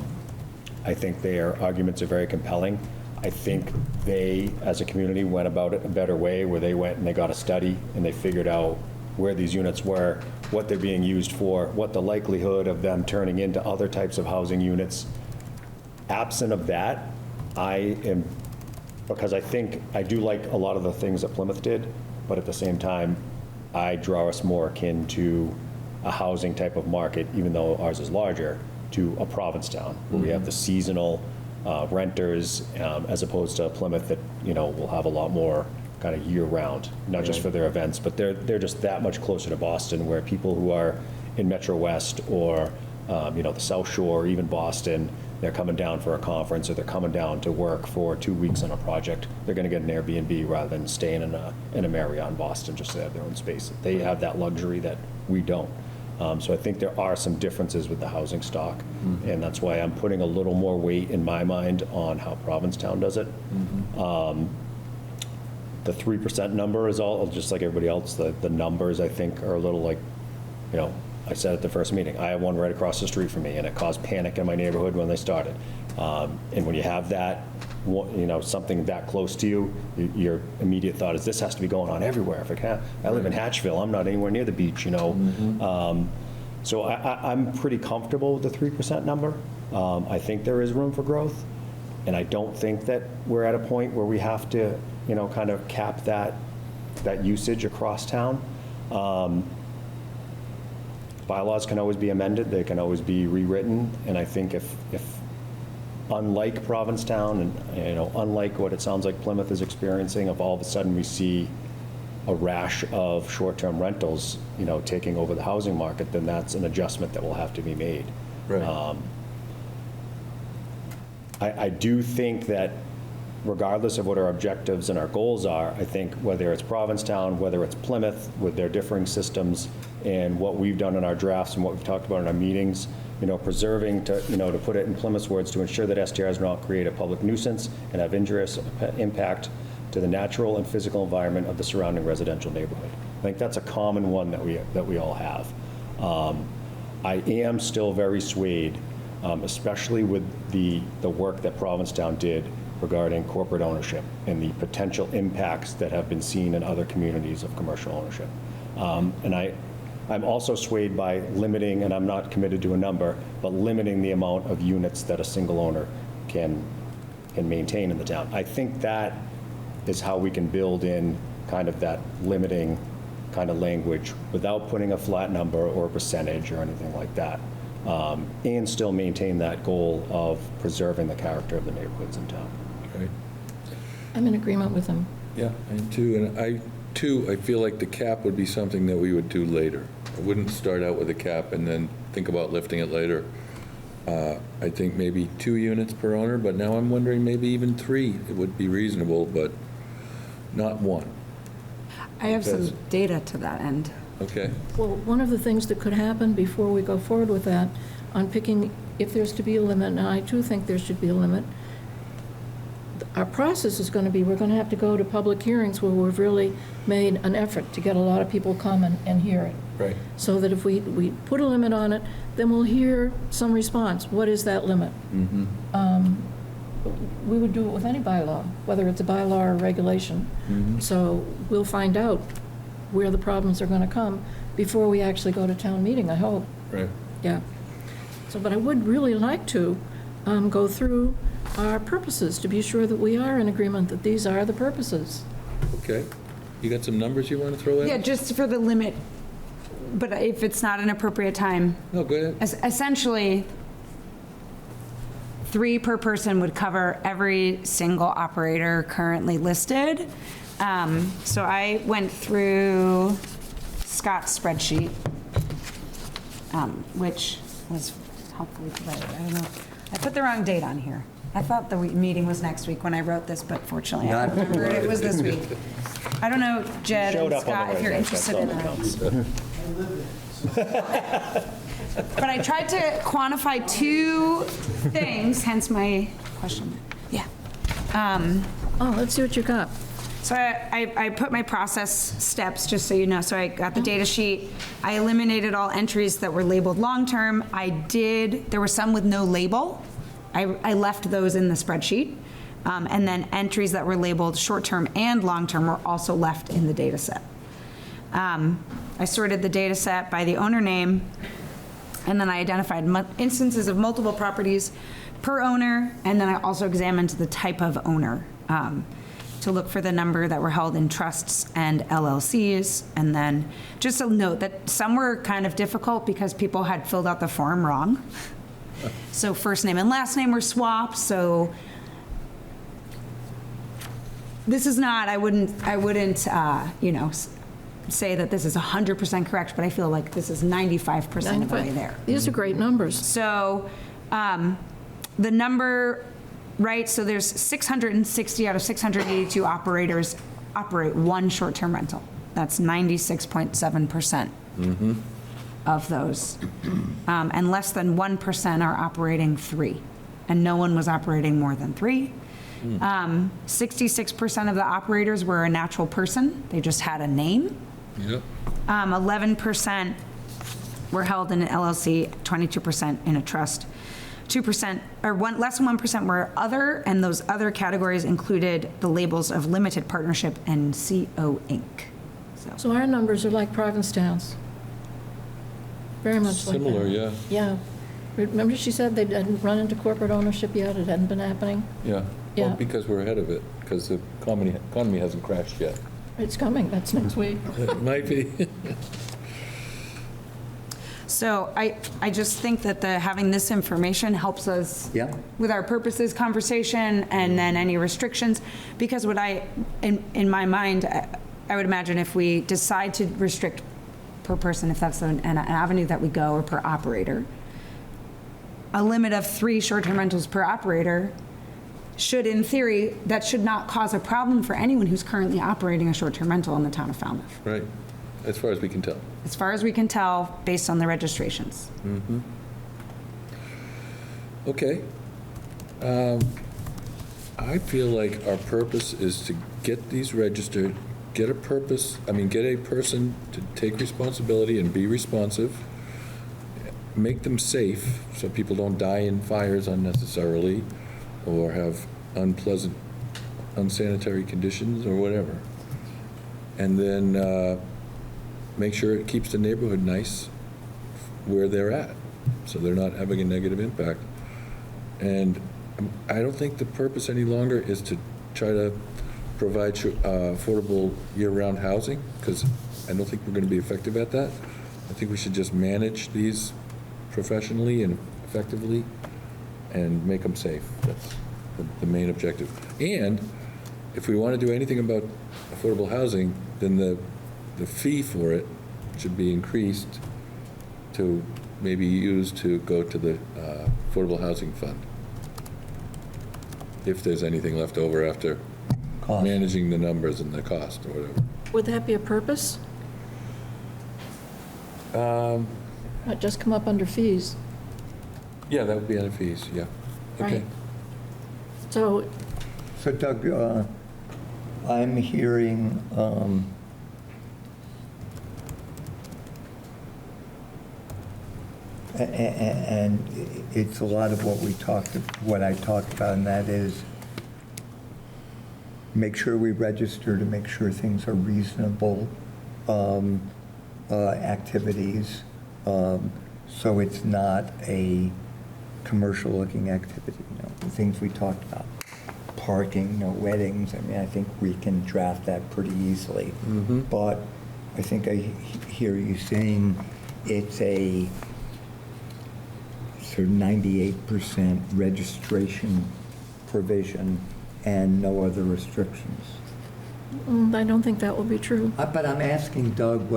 think their arguments are very compelling. I think they, as a community, went about it a better way, where they went and they got a study and they figured out where these units were, what they're being used for, what the likelihood of them turning into other types of housing units. Absent of that, because I think I do like a lot of the things that Plymouth did, but at the same time, I draw us more akin to a housing type of market, even though ours is larger, to a Provincetown, where we have the seasonal renters, as opposed to Plymouth that, will have a lot more kind of year-round, not just for their events, but they're just that much closer to Boston, where people who are in Metro West or, the South Shore, or even Boston, they're coming down for a conference, or they're coming down to work for 2 weeks on a project, they're going to get an Airbnb rather than staying in a Marriott in Boston just to have their own space. They have that luxury that we don't. So I think there are some differences with the housing stock, and that's why I'm putting a little more weight in my mind on how Provincetown does it. The 3% number is all, just like everybody else, the numbers I think are a little like, I said at the first meeting, I have one right across the street from me, and it caused panic in my neighborhood when they started. And when you have that, something that close to you, your immediate thought is, this has to be going on everywhere. If it can, I live in Hatchville, I'm not anywhere near the beach, So I'm pretty comfortable with the 3% number. I think there is room for growth, and I don't think that we're at a point where we have to, kind of cap that usage across town. Bylaws can always be amended, they can always be rewritten, and I think if unlike Provincetown and, unlike what it sounds like Plymouth is experiencing, if all of a sudden we see a rash of short-term rentals, taking over the housing market, then that's an adjustment that will have to be made. Right. I do think that regardless of what our objectives and our goals are, I think whether it's Provincetown, whether it's Plymouth, with their differing systems, and what we've done in our drafts and what we've talked about in our meetings, preserving, to put it in Plymouth's words, to ensure that STRs do not create a public nuisance and have injurious impact to the natural and physical environment of the surrounding residential neighborhood. I think that's a common one that we all have. I am still very swayed, especially with the work that Provincetown did regarding corporate ownership and the potential impacts that have been seen in other communities of commercial ownership. And I'm also swayed by limiting, and I'm not committed to a number, but limiting the amount of units that a single owner can maintain in the town. I think that is how we can build in kind of that limiting kind of language without putting a flat number or a percentage or anything like that, and still maintain that goal of preserving the character of the neighborhoods in town. Right. I'm in agreement with him. Yeah, I am too. And I feel like the cap would be something that we would do later. I wouldn't start out with a cap and then think about lifting it later. I think maybe 2 units per owner, but now I'm wondering maybe even 3. It would be reasonable, but not 1. I have some data to that end. Okay. Well, one of the things that could happen before we go forward with that, on picking, if there's to be a limit, and I too think there should be a limit, our process is going to be, we're going to have to go to public hearings where we've really made an effort to get a lot of people come and hear it. Right. So that if we put a limit on it, then we'll hear some response. What is that limit? We would do it with any bylaw, whether it's a bylaw or a regulation. So we'll find out where the problems are going to come before we actually go to town meeting, I hope. Right. Yeah. So, but I would really like to go through our purposes to be sure that we are in agreement that these are the purposes. Okay. You got some numbers you want to throw in? Yeah, just for the limit, but if it's not an appropriate time, No, go ahead. essentially, 3 per person would cover every single operator currently listed. So I went through Scott's spreadsheet, which was helpfully provided. I don't know. I put the wrong date on here. I thought the meeting was next week when I wrote this, but fortunately I remembered it was this week. I don't know, Jed Showed and up on the Scott, if right you're day, interested that's in all that that. counts. But I tried to quantify 2 things, hence my question. Yeah. Oh, let's see what you got. So I put my process steps, just so you know. So I got the data sheet. I eliminated all entries that were labeled long-term. There were some with no label. I left those in the spreadsheet. And then entries that were labeled short-term and long-term were also left in the data set. I sorted the data set by the owner name, and then I identified instances of multiple properties per owner, and then I also examined the type of owner to look for the number that were held in trusts and LLCs. And then just a note that some were kind of difficult because people had filled out the form wrong. So first name and last name were swapped, so this is not, I wouldn't, say that this is 100% correct, but I feel like this is 95% of the way there. These are great numbers. So the number, right, so there's 660 out of 682 operators operate 1 short-term rental. That's 96.7% of those. And less than 1% are operating 3. And no one was operating more than 3. 66% of the operators were a natural person. They just had a name. Yep. 11% were held in an LLC, 22% in a trust. 2%, or less than 1% were other, and those other categories included the labels of limited partnership and CO Inc. So our numbers are like Provincetown's. Very much like that. Similar, yeah. Yeah. Remember she said they hadn't run into corporate ownership yet? It hadn't been happening? Yeah. Yeah. Well, because we're ahead of it, because the economy hasn't crashed yet. It's coming. That's next week. It might be. So I just think that having this information helps us Yeah. with our purposes conversation and then any restrictions, because what in my mind, I would imagine if we decide to restrict per person, if that's an avenue that we go, or per operator, a limit of 3 short-term rentals per operator should, in theory, that should not cause a problem for anyone who's currently operating a short-term rental in the town of Falmouth, Right, as far as we can tell. as far as we can tell, based on the registrations. Okay. I feel like our purpose is to get these registered, get a person to take responsibility and be responsive, make them safe so people don't die in fires unnecessarily or have unpleasant, unsanitary conditions or whatever. And then make sure it keeps the neighborhood nice where they're at, so they're not having a negative impact. And I don't think the purpose any longer is to try to provide affordable year-round housing, because I don't think we're going to be effective at that. I think we should just manage these professionally and effectively and make them safe. That's the main objective. And if we want to do anything about affordable housing, then the fee for it should be increased to maybe used to go to the Affordable Housing Fund, if there's anything left over after Cost. managing the numbers and the cost or whatever. Would that be a purpose? Not just come up under fees, Yeah, that would be under fees, yeah. Okay. right? So, So Doug, I'm hearing, and it's a lot of what I talked about, and that is make sure we register to make sure things are reasonable activities, so it's not a commercial-looking activity. The things we talked about, parking, weddings. I mean, I think we can draft that pretty easily. But I think I hear you saying it's a sort of 98% registration provision and no other restrictions. I don't think that will be true. But I'm asking Doug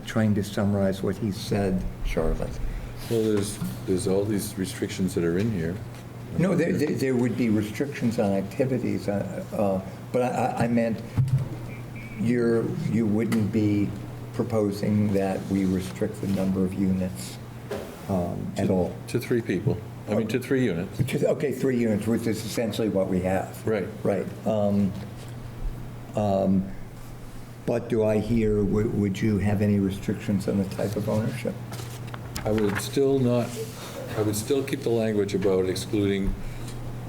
trying to summarize what he said, Charlotte. Well, there's all these restrictions that are in here. No, there would be restrictions on activities, but I meant you wouldn't be proposing that we restrict the number of units at all. To 3 people. I mean, to 3 units. Okay, 3 units, which is essentially what we have. Right. Right. But do I hear, would you have any restrictions on the type of ownership? I would still keep the language about excluding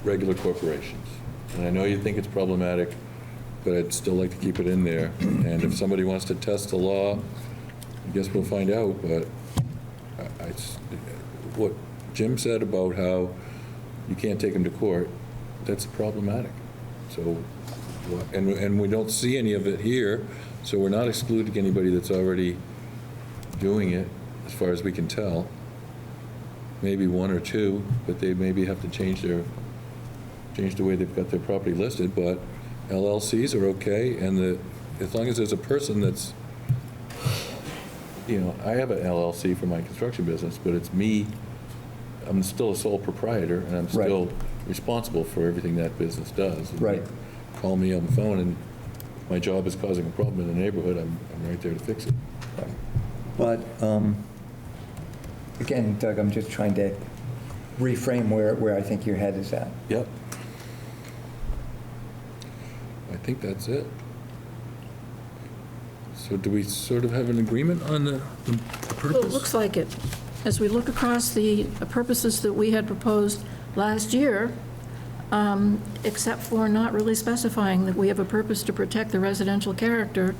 regular corporations. And I know you think it's problematic, but I'd still like to keep it in there. And if somebody wants to test the law, I guess we'll find out, but what Jim said about how you can't take them to court, that's problematic. So, and we don't see any of it here, so we're not excluding anybody that's already doing it, as far as we can tell. Maybe 1 or 2, but they maybe have to change the way they've got their property listed, but LLCs are okay, and as long as there's a person that's, I have an LLC for my construction business, but it's me, I'm still a sole proprietor, and I'm still responsible for everything that business does. And Right. Call me on the phone, and if my job is causing a problem in the neighborhood, I'm right there to fix it. But, again, Doug, I'm just trying to reframe where I think your head is at. Yep. I think that's it. So do we sort of have an agreement on the Well, it purpose? looks like it. As we look across the purposes that we had proposed last year, except for not really specifying that we have a purpose to protect the residential character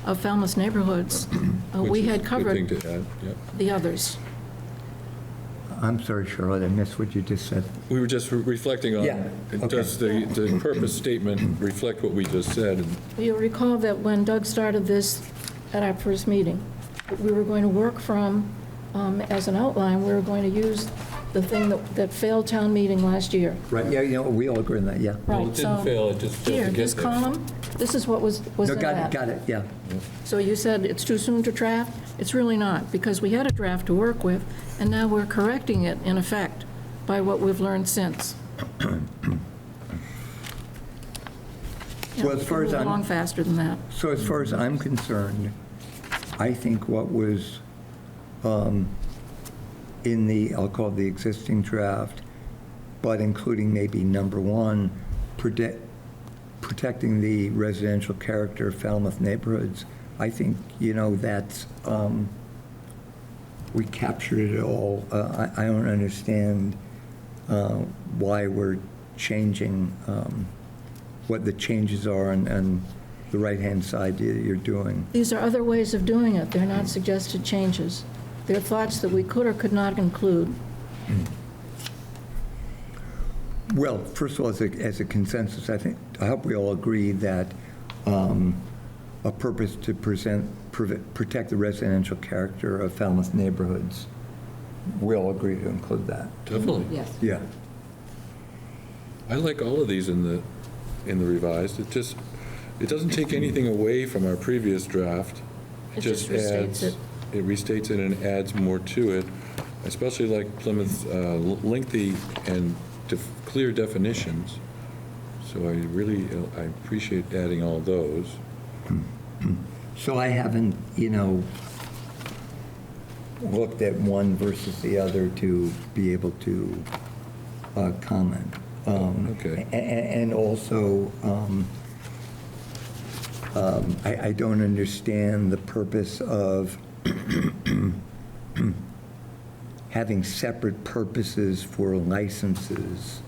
of Falmouth neighborhoods, we Which is had a good covered thing to add, yep. the others. I'm sorry, Charlotte, I missed what you just said. We were just reflecting on, Yeah, okay. does the purpose statement reflect what we just said? And You'll recall that when Doug started this at our first meeting, that we were going to work from, as an outline, we were going to use the thing that failed town meeting last year. Right, yeah, we all agree on that, yeah. Well, it Right, didn't so fail, it just failed here, to get this there. column, this is what was No, in that. got it, yeah. So you said it's too soon to draft? It's really not, because we had a draft to work with, and now we're correcting it, in effect, by what we've learned since. Well, as far as Move I'm- along faster than that. So as far as I'm concerned, I think what was in the, I'll call it the existing draft, but including maybe number one, protecting the residential character of Falmouth neighborhoods, I think, that's, we captured it all. I don't understand why we're changing, what the changes are on the right-hand side you're doing. These are other ways of doing it. They're not suggested changes. They're thoughts that we could or could not include. Well, first of all, as a consensus, I hope we all agree that a purpose to protect the residential character of Falmouth neighborhoods, we all agree to include that. Definitely. Yes. Yeah. I like all of these in the revised. It doesn't take anything away from our previous draft. It just restates adds, it. It restates it and adds more to it, especially like Plymouth's lengthy and clear definitions. So I appreciate adding all those. So I haven't, looked at one versus the other to be able to comment. Okay. And also, I don't understand the purpose of having separate purposes for licenses.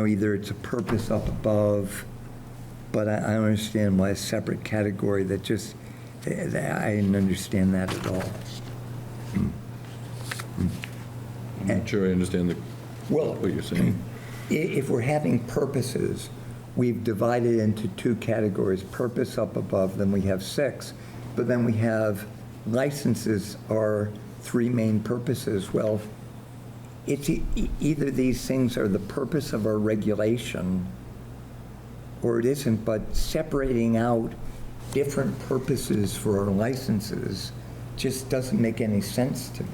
Either it's a purpose up above, but I don't understand why a separate category I didn't understand that at all. I'm not sure I understand what you're saying. If we're having purposes, we've divided into two categories, purpose up above, then we have 6, but then we have licenses are 3 main purposes. Well, it's either these things are the purpose of our regulation or it isn't, but separating out different purposes for our licenses just doesn't make any sense to me.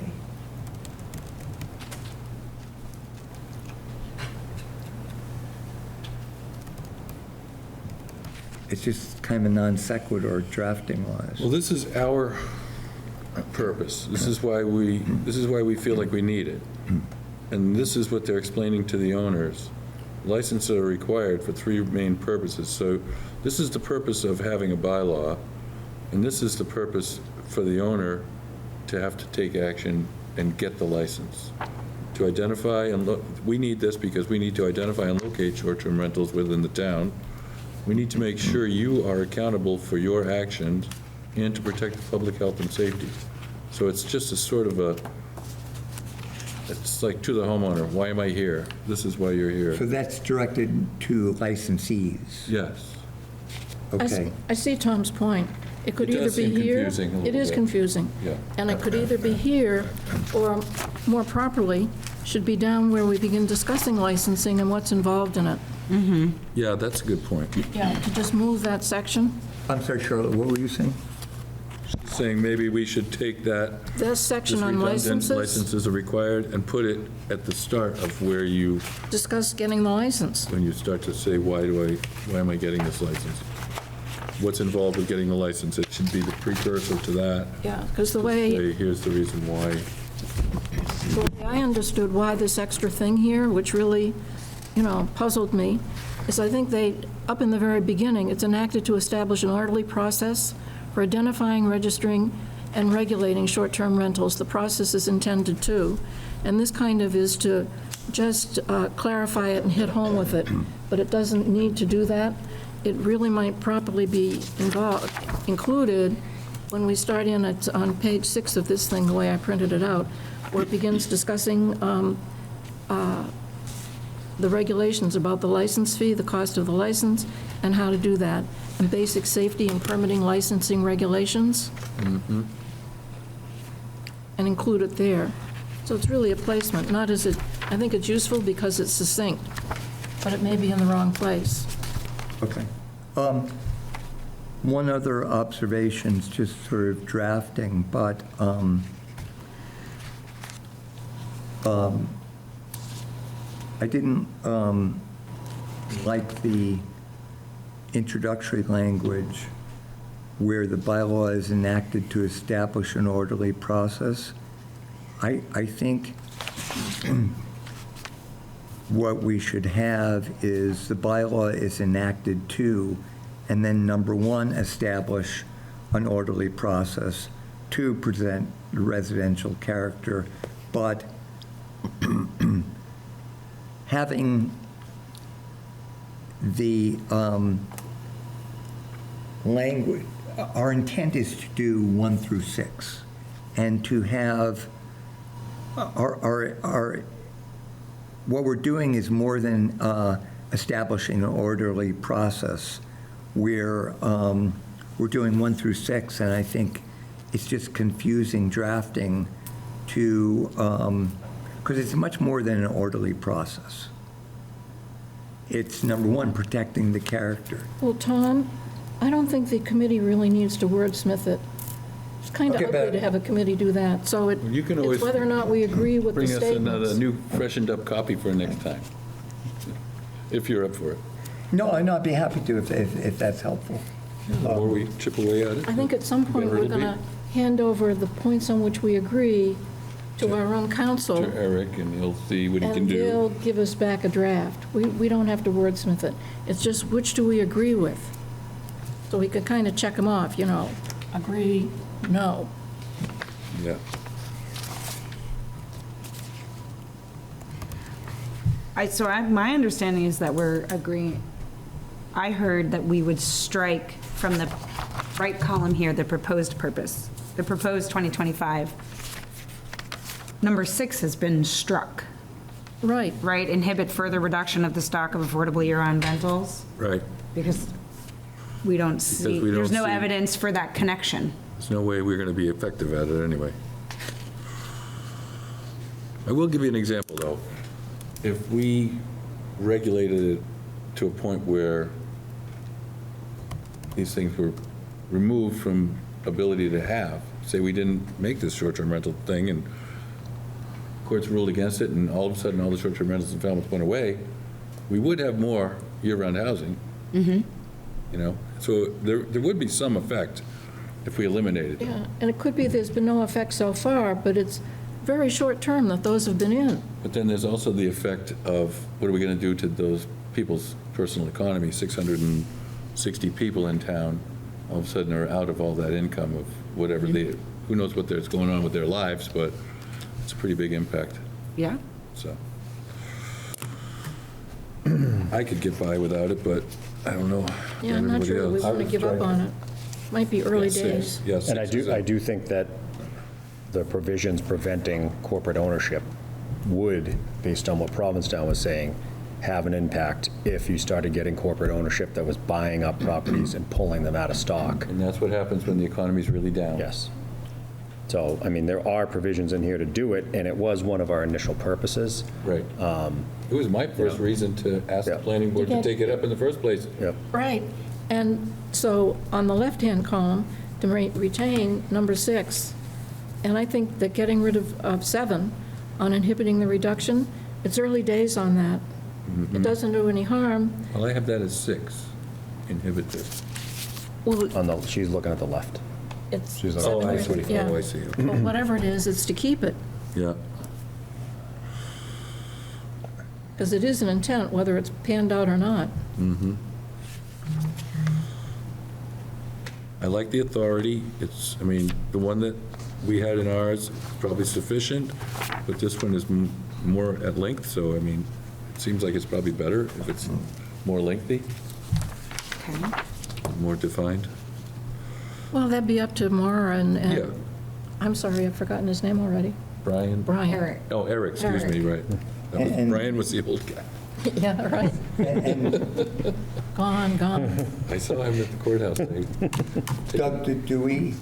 It's just kind of a non sequitur drafting wise. Well, this is our purpose. This is why we feel like we need it. And this is what they're explaining to the owners. Licenses are required for 3 main purposes. So this is the purpose of having a bylaw, and this is the purpose for the owner to have to take action and get the license. To identify and we need this because we need to identify and locate short-term rentals within the town. We need to make sure you are accountable for your actions and to protect the public health and safety. So it's just a sort of it's like to the homeowner, why am I here? This is why you're here. So that's directed to licensees? Yes. Okay. I see Tom's point. It could It either does be seem here. confusing a little It is bit. confusing. Yeah. And it could either be here, or more properly, should be down where we begin discussing licensing and what's involved in it. Yeah, that's a good point. Yeah, to just move that section. I'm sorry, Charlotte, what were you saying? Saying maybe we should take that, This this section on redundant licenses, licenses are required, and put it at the start of where you, discuss getting the license. when you start to say, why am I getting this license? What's involved with getting the license? It should be the precursor to that. Yeah, because the way Say, here's the reason why. I understood why this extra thing here, which really, puzzled me, is I think up in the very beginning, it's enacted to establish an orderly process for identifying, registering, and regulating short-term rentals. The process is intended to, and this kind of is to just clarify it and hit home with it, but it doesn't need to do that. It really might properly be included when we start on page 6 of this thing, the way I printed it out, where it begins discussing the regulations about the license fee, the cost of the license, and how to do that, and basic safety and permitting licensing regulations. and include it there. So it's really a placement, not as it, I think it's useful because it's succinct, but it may be in the wrong place. Okay. One other observation, is just sort of drafting, but I didn't like the introductory language where the bylaw is enacted to establish an orderly process. I think what we should have is the bylaw is enacted to, and then number one, establish an orderly process, to present the residential character, but having the language, our intent is to do 1 through 6, and to have what we're doing is more than establishing an orderly process. We're doing 1 through 6, and I think it's just confusing drafting to, because it's much more than an orderly process. It's, number one, protecting the character. Well, Tom, I don't think the committee really needs to wordsmith it. It's kind of Okay, ugly but- to have a committee do that, so You can always it's whether or not we agree with the Bring us statements. another new freshened-up copy for next time, if you're up for it. No, I'd be happy to if that's helpful. The more we chip away at it. I think at some point, better we're it'll going be. to hand over the points on which we agree to our own counsel, To Eric, and he'll see what he can and do. they'll give us back a draft. We don't have to wordsmith it. It's just which do we agree with? So we could kind of check them off, agree, no. Yeah. My understanding is that we're agreeing, I heard that we would strike from the right column here, the proposed purpose, the proposed 2025. Number 6 has been struck, Right. right? Inhibit further reduction of the stock of affordable year-round rentals, Right. because we don't see, we don't there's no see- evidence for that connection. There's no way we're going to be effective at it anyway. I will give you an example, though. If we regulated it to a point where these things were removed from ability to have, say we didn't make this short-term rental thing, and courts ruled against it, and all of a sudden, all the short-term rentals in Falmouth went away, we would have more year-round housing. So there would be some effect if we eliminated it. Yeah, and it could be there's been no effect so far, but it's very short term that those have been in. But then there's also the effect of, what are we going to do to those people's personal economy? 660 people in town, all of a sudden are out of all that income of whatever they, who knows what there's going on with their lives, but it's a pretty big impact, Yeah? so. I could get by without it, but I don't know. Yeah, I'm not everybody sure we else. want to give up on it. Might be early Yeah, six. days. Yeah, And I 6 is do, I it. do think that the provisions preventing corporate ownership would, based on what Provincetown was saying, have an impact if you started getting corporate ownership that was buying up properties and pulling them out of stock. And that's what happens when the economy's really down. Yes. So, I mean, there are provisions in here to do it, and it was one of our initial purposes. Right. It was my first reason to ask the Yeah. planning board to get- take it up in the first place. Yep. Right. And so on the left-hand column, to retain number 6, and I think that getting rid of 7 on inhibiting the reduction, it's early days on that. It doesn't do any harm. Well, I have that as 6, inhibit this. Well, She's looking at the left. it's She's like, 7 Oh, I or- see. yeah. Oh, I see. But whatever it is, it's to keep it, Yeah. because it is an intent, whether it's panned out or not. I like the authority. It's, I mean, the one that we had in ours is probably sufficient, but this one is more at length, so, I mean, it seems like it's probably better if it's more lengthy, Okay. more defined. Well, that'd be up to Maura and, Yeah. I'm sorry, I've forgotten his name already. Brian? Brian. Eric. Oh, Eric, excuse me, right. And- Brian was the old guy. Yeah, right. Gone. I saw him at the courthouse. Doug, do we,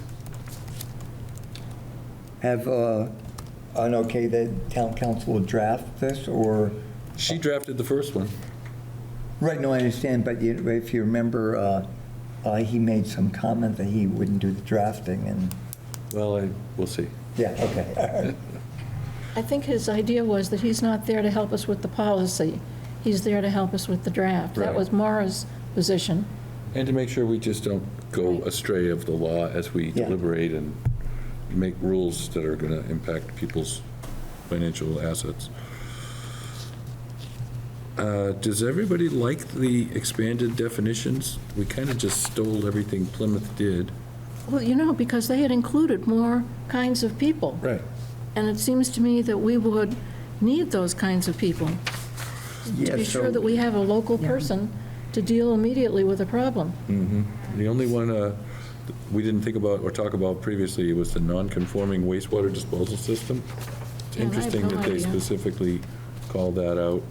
have an okay that town council will draft this, or? She drafted the first one. Right, no, I understand, but if you remember, he made some comment that he wouldn't do the drafting, and, Well, we'll see. yeah, okay, all right. I think his idea was that he's not there to help us with the policy. He's there to help us with the draft. That Right. was Mara's position. And to make sure we just don't go astray of the law as we Yeah. deliberate and make rules that are going to impact people's financial assets. Does everybody like the expanded definitions? We kind of just stole everything Plymouth did. Well, because they had included more kinds of people. Right. And it seems to me that we would need those kinds of people to Yeah, be so- sure that we have a local person to deal immediately with a problem. The only one we didn't think about or talk about previously was the non-conforming wastewater disposal system. It's Yeah, I have interesting no that they idea. specifically called that out.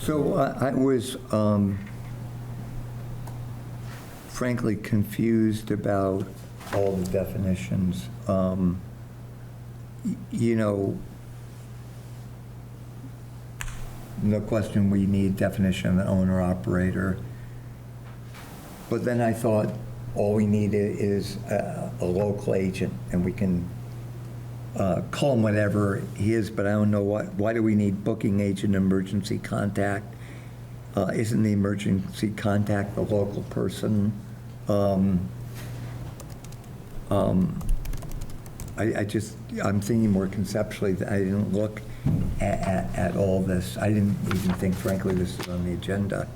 So I was frankly confused about all the definitions. No question we need definition of an owner-operator. But then I thought all we need is a local agent, and we can call him whatever he is, but I don't know why do we need booking agent, emergency contact? Isn't the emergency contact the local person? I'm thinking more conceptually, that I didn't look at all this. I didn't even think, frankly, this is on the agenda,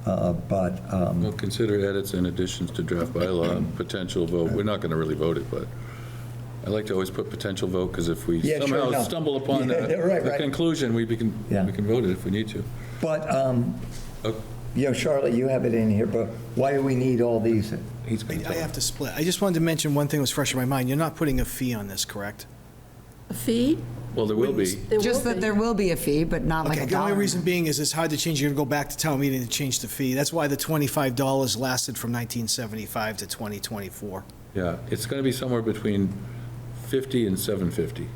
but, Well, consider edits and additions to draft bylaw, potential vote. We're not going to really vote it, but I like to always put potential vote, because if we Yeah, sure, somehow no. stumble upon Yeah, right, a right. conclusion, we can vote it if we need to. but, Oh, Charlotte, you have it in here, but why do we need all these? he's going I to tell have to split. I just wanted to mention one thing that was fresh in my mind. You're not putting a fee on this, correct? A fee? Well, there will be. There Just will that be. there will be a fee, but not like Okay, a the only dollar. reason being is it's hard to change. You're going to go back to town meeting to change the fee. That's why the $25 lasted from 1975 to 2024. Yeah, it's going to be somewhere between 50 and 750.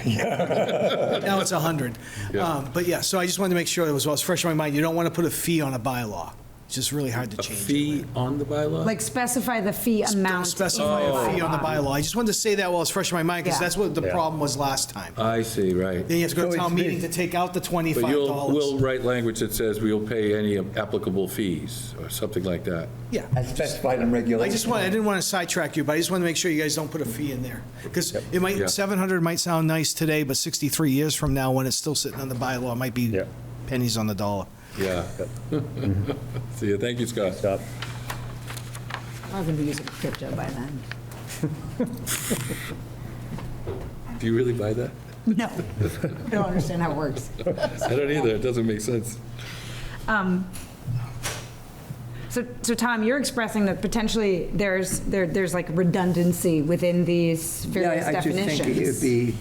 Now it's 100. Yeah. But yeah, so I just wanted to make sure it was fresh in my mind. You don't want to put a fee on a bylaw. It's just really hard to A change. fee on the bylaw? Like specify the fee amount. Don't specify a fee on the bylaw. I just wanted to say that while it's fresh in my mind, because Yeah. that's what the Yeah. problem was last time. I see, right. Then you have to go So to town it's- meeting to take out the But $25. we'll write language that says we'll pay any applicable fees, or something like that. Yeah. As specified in I regulations. I didn't want to sidetrack you, but I just want to make sure you guys don't put a fee in there. Because it might, Yeah. 700 might sound nice today, but 63 years from now, when it's still sitting on the bylaw, it might be Yeah. pennies on the dollar. Yeah. See you, thank you, Scott. Stop. I was going to be using crypto by then. Do you really buy that? No, I don't understand how it works. I don't either, it doesn't make sense. So Tom, you're expressing that potentially there's like redundancy within these various Yeah, I just definitions. think it'd be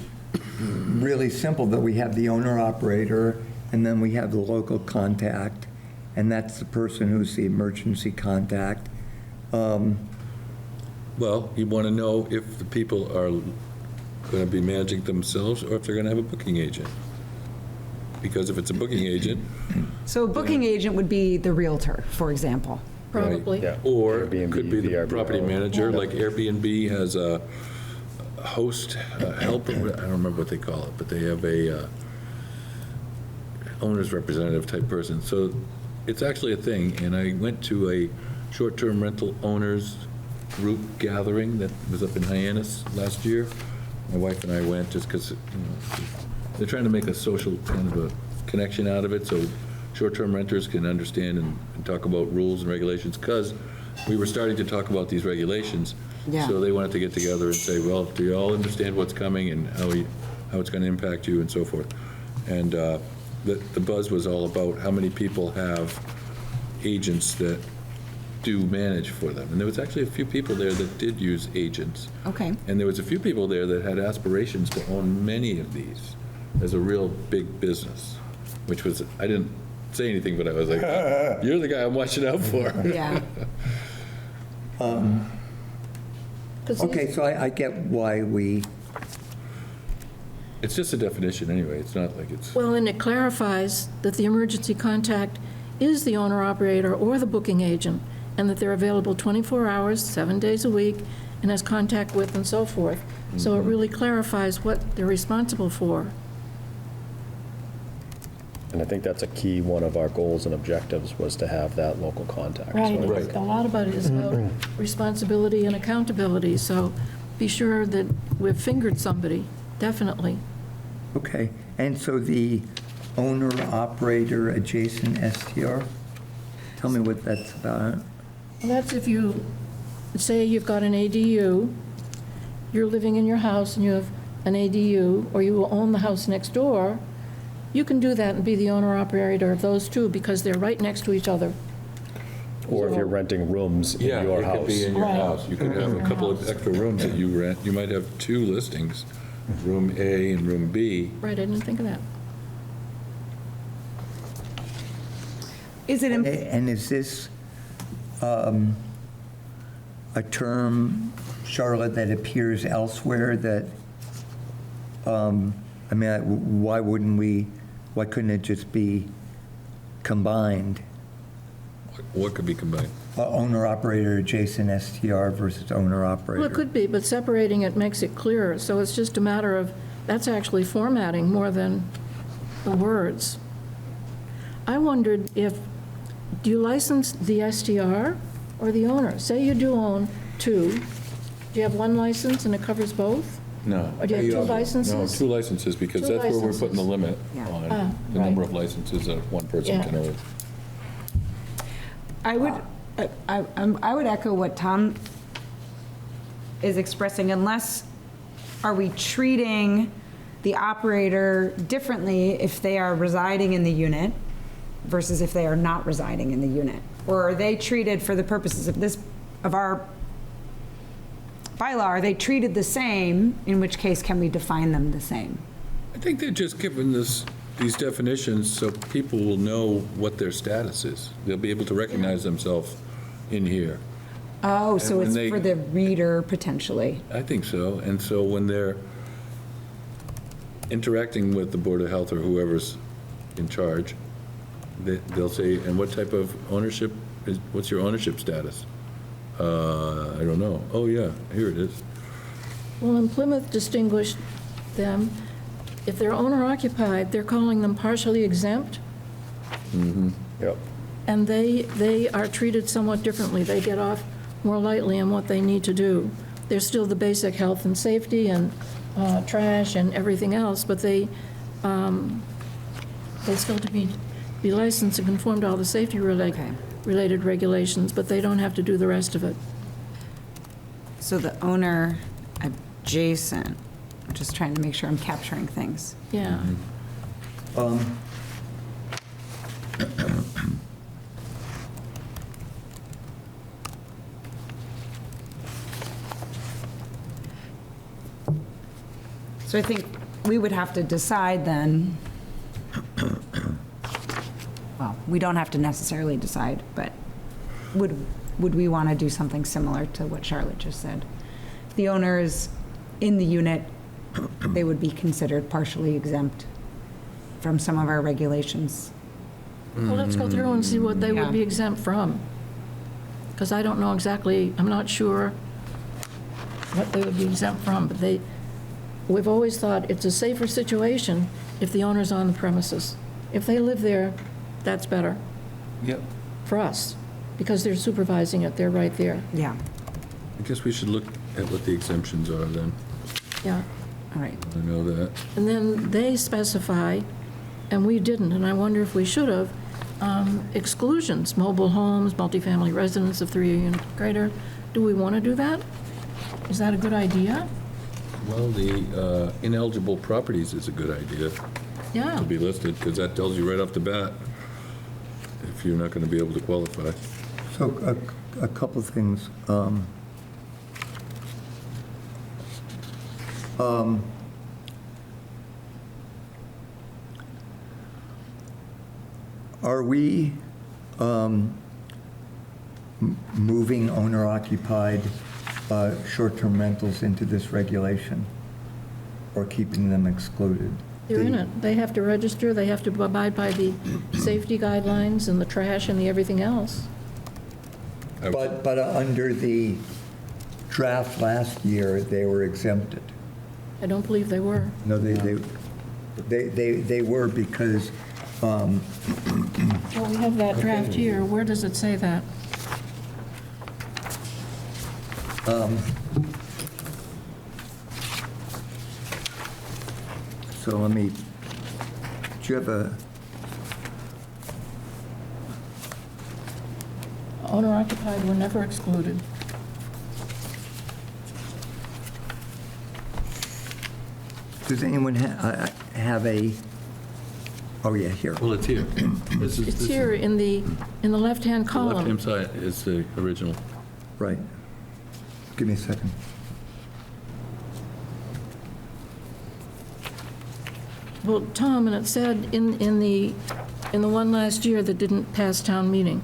really simple that we have the owner-operator, and then we have the local contact, and that's the person who's the emergency contact. Well, you want to know if the people are going to be managing themselves, or if they're going to have a booking agent. Because if it's a booking agent, So a booking agent would be the realtor, for example. Probably. Yeah. or it Airbnb, could be the VRBO. property manager, like Airbnb has a host, helper, I don't remember what they call it, but they have a owner's representative type person. So it's actually a thing, and I went to a short-term rental owners group gathering that was up in Hyannis last year. My wife and I went just because, they're trying to make a social kind of a connection out of it, so short-term renters can understand and talk about rules and regulations, because we were starting to talk about these regulations. Yeah. So they wanted to get together and say, well, do you all understand what's coming and how it's going to impact you and so forth? And the buzz was all about how many people have agents that do manage for them. And there was actually a few people there that did use agents. Okay. And there was a few people there that had aspirations to own many of these as a real big business, which was, I didn't say anything, but I was like, you're the guy I'm watching out for. Yeah. Okay, so I get why we, It's just a definition anyway, it's not like it's, Well, and it clarifies that the emergency contact is the owner-operator or the booking agent, and that they're available 24 hours, 7 days a week, and has contact with and so forth. So it really clarifies what they're responsible for. And I think that's a key, one of our goals and objectives was to have that local contact. So I Right. A lot about it is about responsibility and accountability, so be sure that we've fingered somebody, definitely. okay. And so the owner-operator adjacent STR? Tell me what that's about. Well, that's if you, say you've got an ADU, you're living in your house and you have an ADU, or you own the house next door, you can do that and be the owner-operator of those two, because they're right next to each other. Or if you're renting rooms in yeah, your it could house. be in your Right. house. You could have a couple of extra rooms that you rent. You might have 2 listings, room A and room B. Right, I didn't think of that. Is it, And is this a term, Charlotte, that appears elsewhere that, I mean, why couldn't it just be combined? What could be combined? Owner-operator adjacent STR versus owner-operator? Well, it could be, but separating it makes it clearer, so it's just a matter of, that's actually formatting more than the words. I wondered if, do you license the STR or the owner? Say you do own 2, do you have 1 license and it covers both? No. Or do you have 2 licenses? No, 2 licenses, because 2 that's where we're putting the licenses. limit Yeah. on the number of licenses that one person Yeah. can own. I would echo what Tom is expressing, unless, are we treating the operator differently if they are residing in the unit versus if they are not residing in the unit? Or are they treated, for the purposes of this, of our bylaw, are they treated the same, in which case can we define them the same? I think they're just giving these definitions so people will know what their status is. They'll be able to recognize themselves in here. Oh, so when it's they- for the reader potentially. I think so. And so when they're interacting with the Board of Health or whoever's in charge, they'll say, and what type of ownership what's your ownership status? I don't know. Oh, yeah, here it is. Well, in Plymouth distinguished them, if they're owner-occupied, they're calling them partially exempt, Yep. and they are treated somewhat differently. They get off more lightly on what they need to do. There's still the basic health and safety and trash and everything else, but they still to be licensed and conform to all the safety related regulations, but they don't have to do the rest of it. So the owner adjacent, I'm just trying to make sure I'm capturing things. Yeah. So I think we would have to decide then, well, we don't have to necessarily decide, but would we want to do something similar to what Charlotte just said? If the owner is in the unit, they would be considered partially exempt from some of our regulations. Well, let's go through and see what they would be Yeah. exempt from. Because I don't know exactly, I'm not sure what they would be exempt from, but we've always thought it's a safer situation if the owner's on the premises. If they live there, that's better Yep. for us, because they're supervising it, they're right there. Yeah, I guess we should look at what the exemptions are then. Yeah. all right. I know that. And then they specify, and we didn't, and I wonder if we should have, exclusions, mobile homes, multifamily residents of 3 units or greater. Do we want to do that? Is that a good idea? Well, the ineligible properties is a good idea Yeah. to be listed, because that tells you right off the bat if you're not going to be able to qualify. So a couple things. Are we moving owner-occupied short-term rentals into this regulation or keeping them excluded? They're in it. They have to register, they have to abide by the safety guidelines and the trash and the everything else. But under the draft last year, they were exempted. I don't believe they were. No, they were because, Well, we have that draft here. Where does it say that? so let me, do you have a, Owner-occupied were never excluded. does anyone have a, oh yeah, here. Well, it's here. It's here in the left-hand The column. left-hand side is the original. Right. Give me a second. Well, Tom, and it said in the one last year that didn't pass town meeting,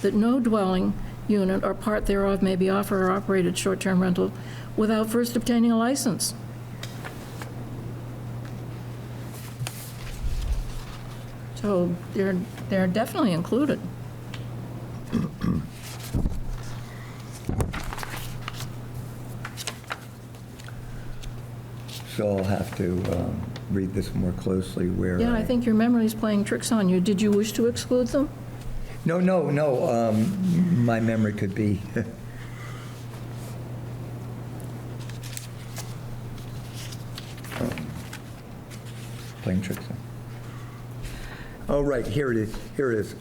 that no dwelling unit or part thereof may be offered or operated short-term rental without first obtaining a license. So they're definitely included. So I'll have to read this more closely where. Yeah, I think your memory's playing tricks on you. Did you wish to exclude them? No. My memory could be. Playing tricks on. Oh, right, here it is.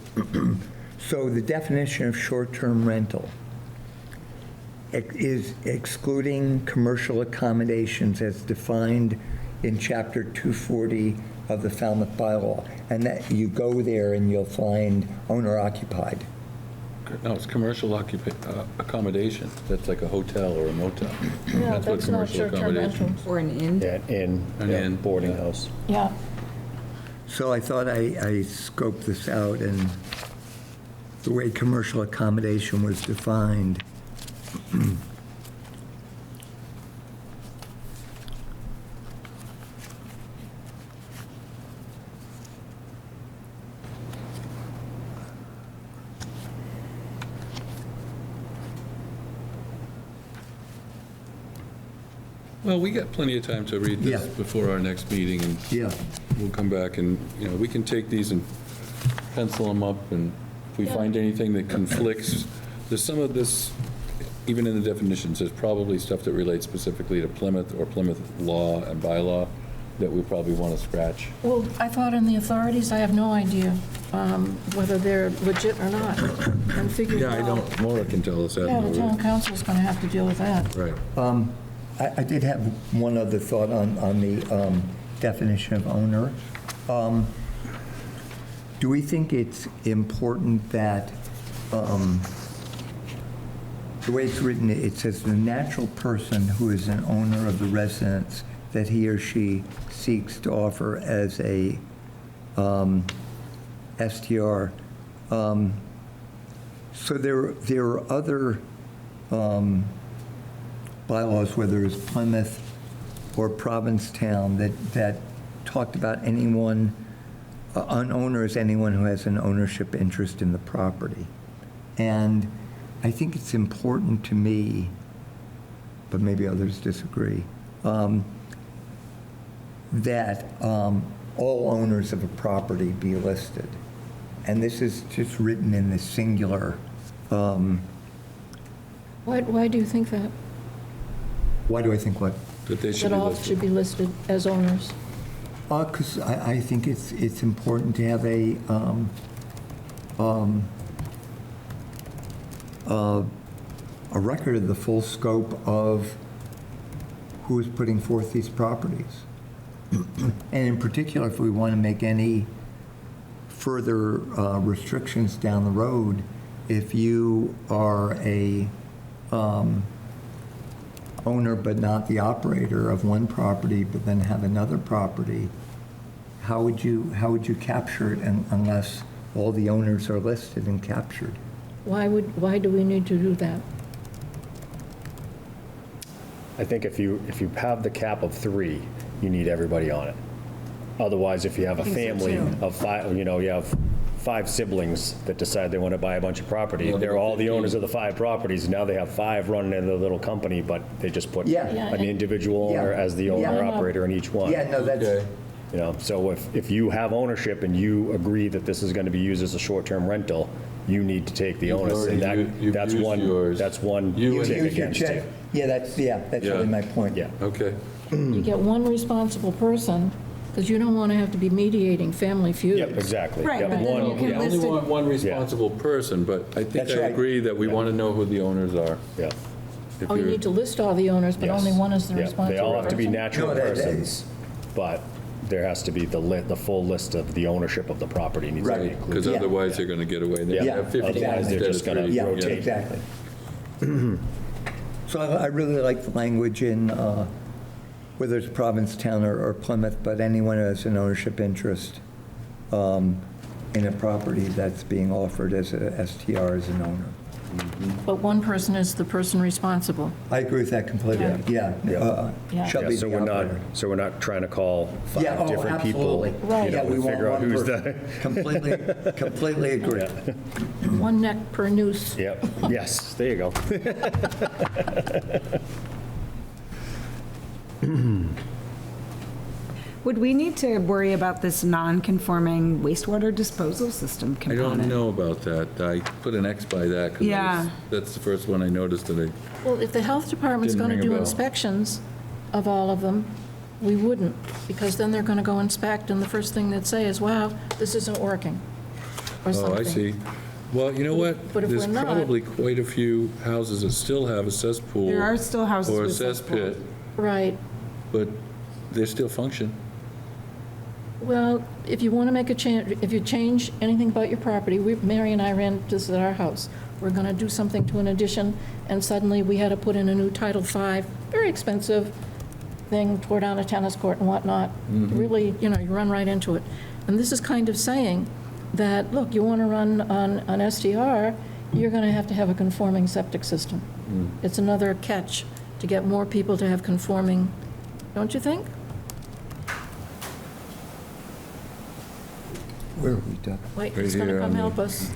So the definition of short-term rental is excluding commercial accommodations as defined in Chapter 240 of the Falmouth bylaw. And that, you go there and you'll find owner-occupied. No, it's commercial accommodation. That's like a hotel or a motel. Yeah, what that's not commercial short-term accommodation rental. Or an inn. Yeah, An yeah, inn. boarding house. Yeah. So I thought I scoped this out, and the way commercial accommodation was defined. Well, we got plenty of time to read this Yeah. before our next meeting, and Yeah. we'll come back and, we can take these and pencil them up, and if we find anything that conflicts, there's some of this, even in the definitions, there's probably stuff that relates specifically to Plymouth or Plymouth law and bylaw that we probably want to scratch. Well, I thought in the authorities, I have no idea whether they're legit or not. And figure Yeah, I out. don't, Maura can tell us that. Yeah, the town council's going to have to deal with that. Right. I did have one other thought on the definition of owner. Do we think it's important that, the way it's written, it says the natural person who is an owner of the residence that he or she seeks to offer as a STR. So there are other bylaws, whether it's Plymouth or Provincetown, that talked about anyone, an owner is anyone who has an ownership interest in the property. And I think it's important to me, but maybe others disagree, that all owners of a property be listed. And this is just written in the singular. Why do you think that? Why do I think what? That they should That be all listed. should be listed as owners? Because I think it's important to have a record of the full scope of who is putting forth these properties. And in particular, if we want to make any further restrictions down the road, if you are a owner but not the operator of one property, but then have another property, how would you capture it unless all the owners are listed and captured? Why do we need to do that? I think if you have the cap of 3, you need everybody on it. Otherwise, if you have a think so, family too. of 5, you have 5 siblings that decide they want to buy a bunch of property, they're all the owners of the 5 properties, and now they have 5 running in their little company, but they just put Yeah. an individual owner Yeah. as the Yeah. owner-operator in each one. Yeah, no, that's, So if you have ownership and you agree that this is going to be used as a short-term rental, you need to take the onus, and You've that's used one, yours. that's one You tick use your against you. check. Yeah, that's really my point. Yeah. Okay. You get one responsible person, because you don't want to have to be mediating family feuds. Yep, exactly. Right, Yep, but then one- you can yeah, We only list it. want one responsible person, but I think That's I right. agree that we want to know who the owners are. Yeah. If Oh, you you're- need to list all the owners, but Yes. only one is the Yeah. responsible They all have to be person? natural No, that- persons, but there has to be the full list of the ownership of the property needs to be Right. included. Because Yeah. otherwise they're going to get away. They Yeah. have 50 Otherwise, they're instead of just gonna 3. Yeah, rotate. exactly. So I really like the language in, whether it's Provincetown or Plymouth, but anyone who has an ownership interest in a property that's being offered as a STR as an owner. But one person is the person responsible. I agree with that completely, yeah. Yeah. Shall Yeah, be so the operator. we're not trying to call 5 Yeah, oh, different people. absolutely. Right. Yeah, we to want figure out one who's person. Completely agree. One neck per noose. Yep, yes, there you go. Would we need to worry about this non-conforming wastewater disposal system I component? don't know about that. I put an X by that because Yeah. that's the first one I noticed that Well, if the health department's Didn't going to ring a do bell. inspections of all of them, we wouldn't, because then they're going to go inspect, and the first thing they'd say is, wow, this isn't working, or Oh, something. I see. Well, you know what? But if There's we're not- probably quite a few houses that still have a cesspool. There are still houses Or a with cesspit, Right. but they still function. Well, if you want to make a change, if you change anything about your property, Mary and I ran this at our house. We're going to do something to an addition, and suddenly we had to put in a new Title V, very expensive thing, tore down a tennis court and whatnot. Really, you run right into it. And this is kind of saying that, look, you want to run on an STR, you're going to have a conforming septic system. It's another catch to get more people to have conforming, don't you think? Where are we, Doug? Wait, Right who's going to here come on the- help us?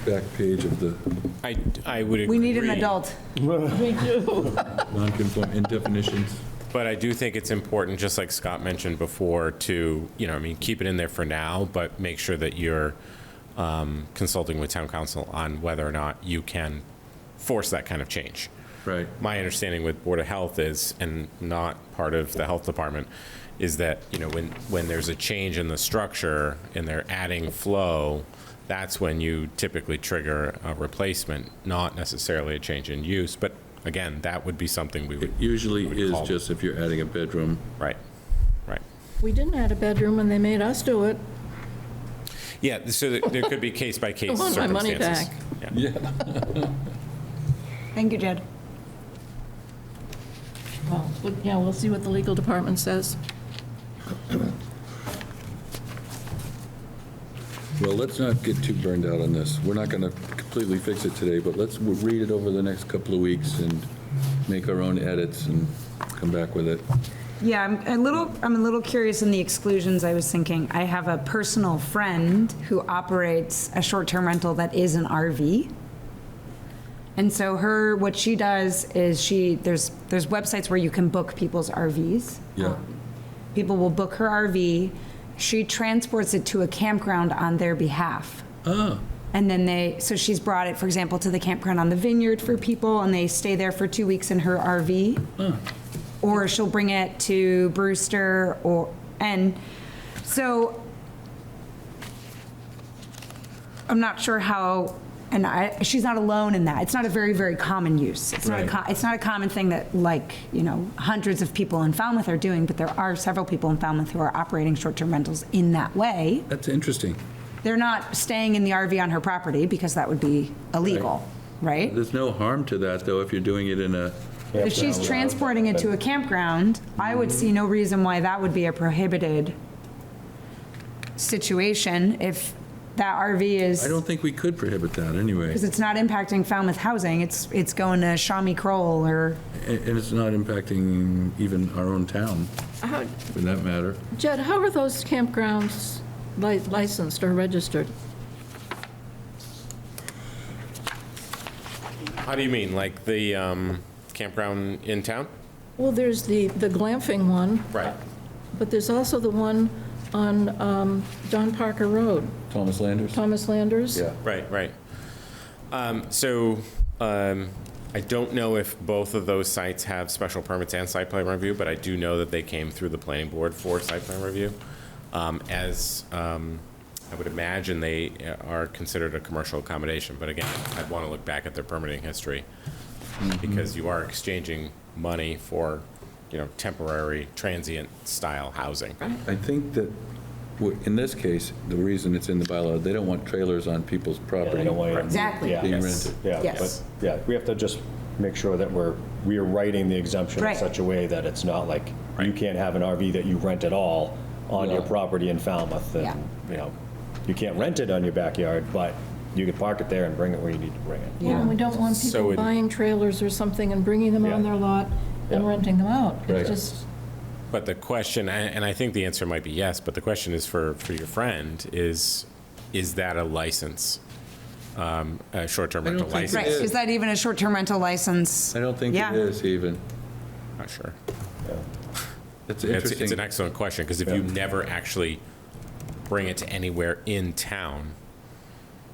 Back page of the I would agree. We need an adult. We do. non-conform, in definitions. But I do think it's important, just like Scott mentioned before, to, keep it in there for now, but make sure that you're consulting with town council on whether or not you can force that kind of change. Right. My understanding with Board of Health is, and not part of the health department, is that, when there's a change in the structure and they're adding flow, that's when you typically trigger a replacement, not necessarily a change in use. But again, that would be something we It would. usually would is call. just if you're adding a bedroom. Right, right. We didn't add a bedroom and they made us do it. Yeah, so there could be case-by-case I want my money circumstances. back. Yeah. Thank you, Jed. Well, yeah, we'll see what the legal department says. Well, let's not get too burned out on this. We're not going to completely fix it today, but let's read it over the next couple of weeks and make our own edits and come back with it. Yeah, I'm a little curious in the exclusions. I was thinking, I have a personal friend who operates a short-term rental that is an RV. And so what she does is there's websites where you can book people's RVs. Yeah. People will book her RV. She transports it to a campground on their behalf. Ah, And then so she's brought it, for example, to the campground on the Vineyard for people, and they stay there for 2 weeks in her RV. Or she'll bring it to Brewster, and so I'm not sure how, and she's not alone in that. It's not a very, very common use. It's not Right. it's not a common thing that hundreds of people in Falmouth are doing, but there are several people in Falmouth who are operating short-term rentals in that way. that's interesting. They're not staying in the RV on her property because that would be illegal, right? There's no harm to that, though, if you're doing it in a, If she's transporting it to a campground, I would see no reason why that would be a prohibited situation. If that RV is, I don't think we could prohibit that anyway. because it's not impacting Falmouth housing, it's going to Shawnee Kroll or, And it's not impacting even our own town, How- for that matter. Jed, how are those campgrounds licensed or registered? How do you mean, like the campground in town? Well, there's the glamping one, Right. but there's also the one on John Parker Road, Thomas Landers? Thomas Landers. Yeah. Right, right. I don't know if both of those sites have special permits and site plan review, but I do know that they came through the planning board for site plan review. I would imagine they are considered a commercial accommodation, but again, I'd want to look back at their permitting history, because you are exchanging money for, temporary transient style housing. I think that, in this case, the reason it's in the bylaw, they don't want trailers on people's Yeah, property. they don't want you to- Exactly. Yeah. Being Yes. rented. Yeah, Yes. but, yeah, we have to just make sure that we are writing the exemption in Right. such a way that it's not like, you can't have an RV that you rent at all on your Yeah. property in Falmouth. Yeah. And, you can't rent it on your backyard, but you can park it there and bring it where you need to bring it. Well, and we don't want So people it- buying trailers or something and bringing them on Yeah. their lot and Yeah. renting them out. Right. It just, But the question, and I think the answer might be yes, but the question is for your friend, is that a license? A short-term I don't rental think it license? right, is that even a short-term rental license? I don't think Yeah. it is even. Not sure. It's It's an interesting. excellent question, because if you never actually bring it to anywhere in town,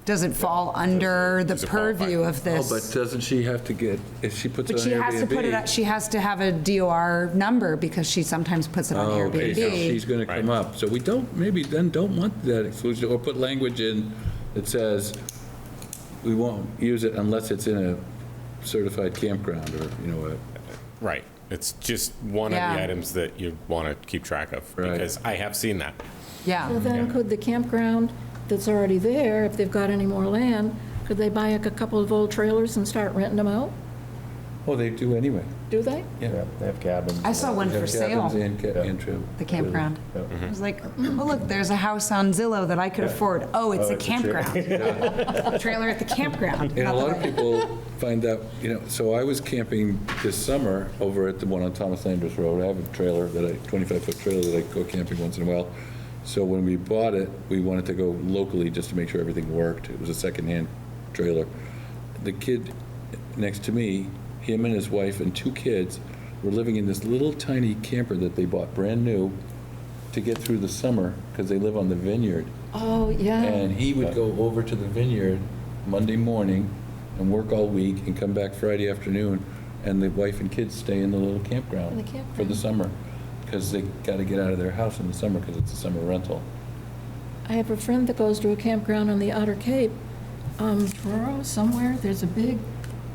Does it fall under the Does it qualify? purview of Oh, this? but doesn't she have to get, if she puts it But on she has to put it, Airbnb? she has to have a DOR number because she sometimes puts it on Oh, okay, so she's Airbnb. going to come Right. up. So we maybe don't want that exclusion, or put language in that says we won't use it unless it's in a certified campground or, right, it's just one of Yeah. the items that you want to keep track of, Right. because I have seen that. Yeah, well, then could the campground that's already there, if they've got any more land, could they buy a couple of old trailers and start renting them out? oh, they do anyway. Do they? Yeah, they have cabins. I saw one They for have sale, cabins and true. the campground. Yeah. I was like, oh, look, there's a house on Zillow that I could afford. Oh, it's a it's a trailer. campground. Trailer at the campground. And a Not lot that of I- people find that, so I was camping this summer over at the one on Thomas Landers Road. I have a trailer 25-foot trailer that I go camping once in a while. So when we bought it, we wanted to go locally just to make sure everything worked. It was a secondhand trailer. The kid next to me, him and his wife and 2 kids were living in this little tiny camper that they bought brand new to get through the summer because they live on the vineyard. Oh, yeah. And he would go over to the vineyard Monday morning and work all week and come back Friday afternoon, and the wife and kids stay in the little campground In the campground. for the summer, because they got to get out of their house in the summer because it's a summer rental. I have a friend that goes to a campground on the Outer Cape, Truro, somewhere, there's a big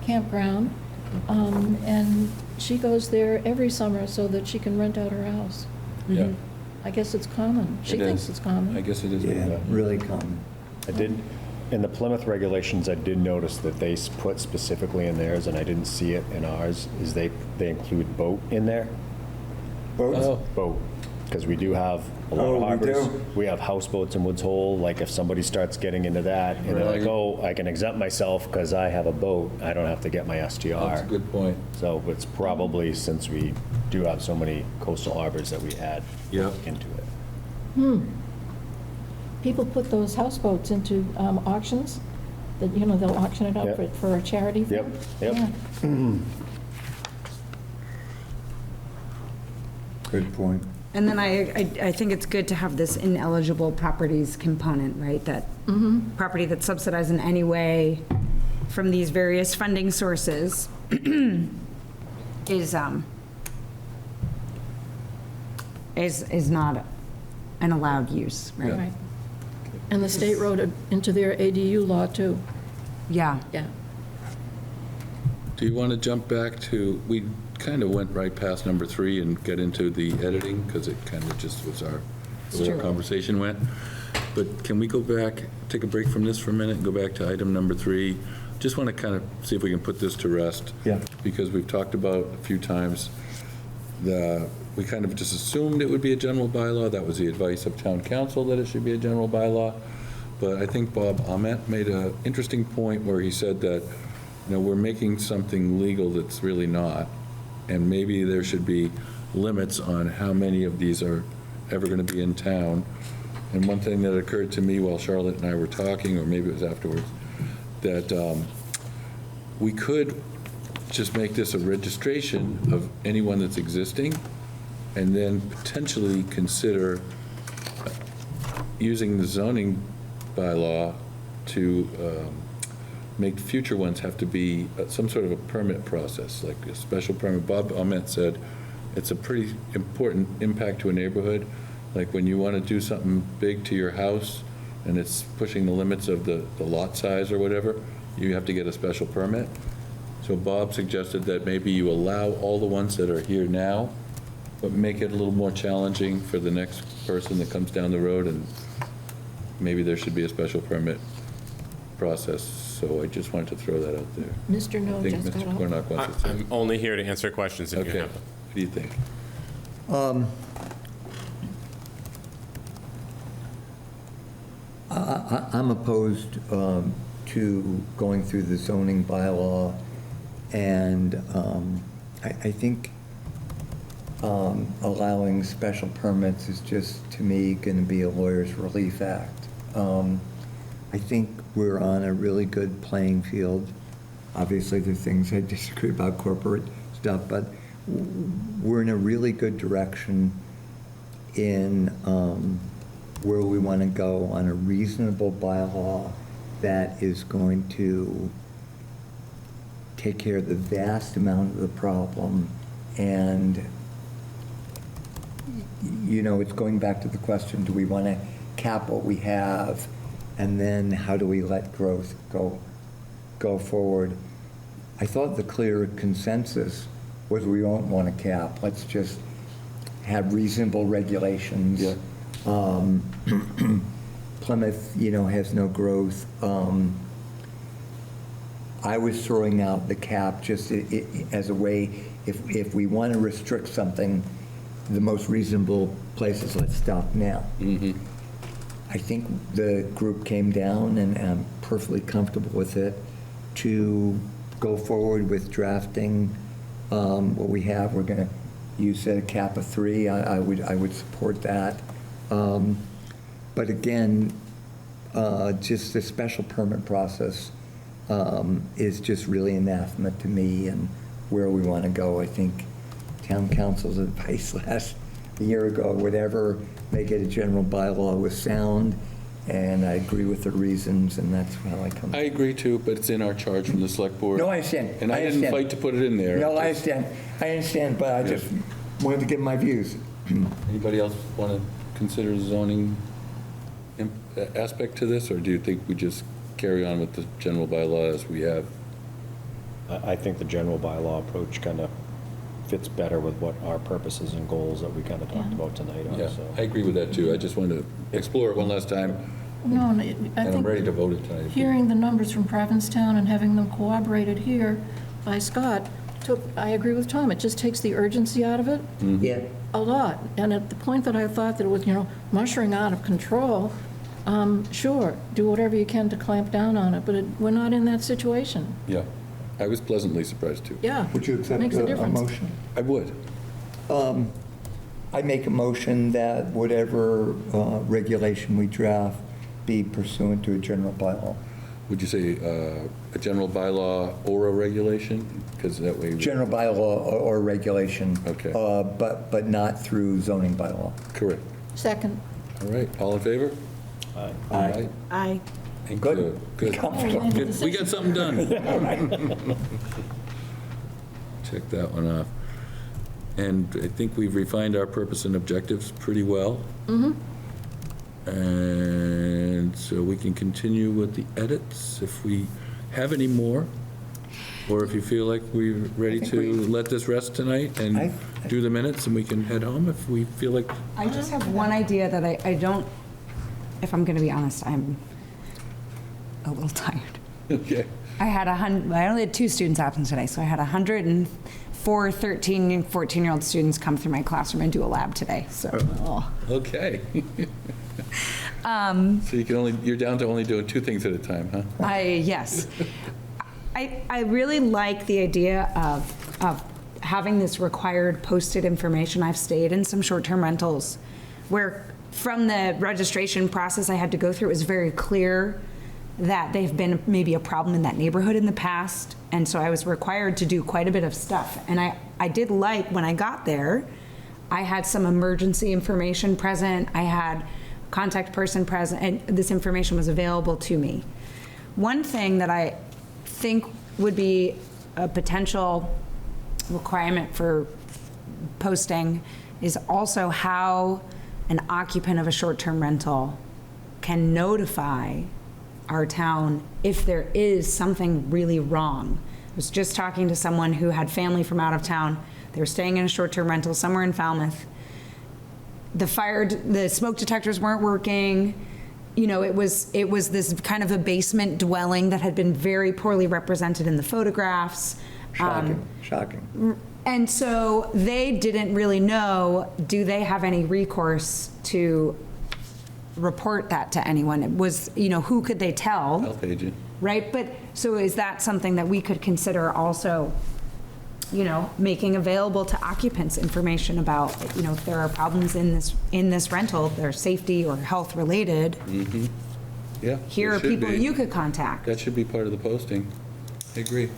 campground, and she goes there every summer so that she can rent out her house. Yeah, I guess it's common. She It thinks is. it's common. I guess it is. Yeah, really common. I did, in the Plymouth regulations, I did notice that they put specifically in theirs, and I didn't see it in ours, is they include boat in there. Oh, Boat, because we do have a lot Oh, of we harbors. do? We have houseboats in Woods Hole, like if somebody starts getting into that, and they're like, Right. oh, I can exempt myself because I have a boat, I don't have to get my that's a STR. good point. So it's probably, since we do have so many coastal harbors, that we add Yep. into it. People put those houseboats into auctions, that, they'll auction it Yep. out for a charity thing. Yep, yep. Yeah. Good point. And then I think it's good to have this ineligible properties component, right? That property that's subsidized in any way from these various funding sources is not an allowed use, right? Right. And the state wrote it into their ADU law, too. Yeah. Yeah. Do you want to jump back to, we kind of went right past number 3 and get into the editing, because it kind of just was the way our conversation went. But can we go back, take a break from this for a minute, and go back to item number 3? Just want to kind of see if we can put this to rest. Yeah. Because we've talked about a few times, we kind of just assumed it would be a general bylaw. That was the advice of town council, that it should be a general bylaw. but I think Bob Ahmet made an interesting point where he said that, we're making something legal that's really not, and maybe there should be limits on how many of these are ever going to be in town. And one thing that occurred to me while Charlotte and I were talking, or maybe it was afterwards, that we could just make this a registration of anyone that's existing, and then potentially consider using the zoning bylaw to make future ones have to be some sort of a permit process, like a special permit. Bob Ahmet said it's a pretty important impact to a neighborhood. Like when you want to do something big to your house and it's pushing the limits of the lot size or whatever, you have to get a special permit. So Bob suggested that maybe you allow all the ones that are here now, but make it a little more challenging for the next person that comes down the road, and maybe there should be a special permit process. So I just wanted to throw that out there. Mr. No I think just Mr. got up. Cornock wants to say. I'm only here to answer questions if you Okay, have them. what do you think? I'm opposed to going through the zoning bylaw, and I think allowing special permits is just, to me, going to be a lawyer's relief act. I think we're on a really good playing field. Obviously, there are things I disagree about, corporate stuff, but we're in a really good direction in where we want to go on a reasonable bylaw that is going to take care of the vast amount of the problem. And, it's going back to the question, do we want to cap what we have? And then how do we let growth go forward? I thought the clear consensus was we don't want to cap. Let's just have reasonable regulations. Yeah. Plymouth, has no growth. I was throwing out the cap just as a way, if we want to restrict something, the most reasonable places, let's stop now. I think the group came down, and I'm perfectly comfortable with it, to go forward with drafting what we have. We're going to use a cap of 3. I would support that. But again, just the special permit process is just really anathema to me and where we want to go. I think town council's advice a year ago, whatever, make it a general bylaw was sound, and I agree with the reasons, and that's how I come. I agree too, but it's in our charge from the select board. No, I understand. And I didn't fight to put it in there. No, I understand, but I just wanted to give my views. Anybody else want to consider zoning aspect to this, or do you think we just carry on with the general bylaw as we have? I think the general bylaw approach kind of fits better with what our purposes and goals that we kind of talked about tonight Yeah, also. I agree with that too. I just wanted to explore it one last time, No, and I and I'm think ready to vote it tonight. hearing the numbers from Provincetown and having them corroborated here by Scott, I agree with Tom, it just takes the urgency out of it Yeah. a lot. And at the point that I thought that it was, mushering out of control, sure, do whatever you can to clamp down on it, but we're not in that situation. Yeah, I was pleasantly surprised too. Yeah. Would you accept Makes a a difference. motion? I would. I make a motion that whatever regulation we draft be pursuant to a general bylaw. Would you say a general bylaw or a regulation? Because that way. General bylaw or regulation. Okay. But not through zoning bylaw. Correct. Second. All right, all in favor? Aye. Aye. Aye. Thank Good. you. Good. Comfortable. Good. We got something done. Check that one off. And I think we've refined our purpose and objectives pretty well. And so we can continue with the edits if we have any more, or if you feel like we're ready think to we- let this rest tonight and I- do the minutes, and we can head home if we feel like. I just have one idea that I don't, if I'm going to be honest, I'm a little tired. Okay. I only had 2 students absent today, so I had 104 13 and 14-year-old students come through my classroom and do a lab today, so. Okay. So you're down to only doing 2 things at a time, huh? Yes. I really like the idea of having this required posted information. I've stayed in some short-term rentals where from the registration process I had to go through, it was very clear that they've been maybe a problem in that neighborhood in the past. And so I was required to do quite a bit of stuff. And I did like, when I got there, I had some emergency information present. I had contact person present, and this information was available to me. One thing that I think would be a potential requirement for posting is also how an occupant of a short-term rental can notify our town if there is something really wrong. I was just talking to someone who had family from out of town. They were staying in a short-term rental somewhere in Falmouth. The smoke detectors weren't working. You know, it was this kind of a basement dwelling that had been very poorly represented in the photographs. Shocking. And so they didn't really know, do they have any recourse to report that to anyone? It was, who could they tell? Health agent. Right, but, so is that something that we could consider also, making available to occupants information about, if there are problems in this rental, they're safety or health related? Yeah. Here there are should people be. you could contact. That should be part of the posting. I agree.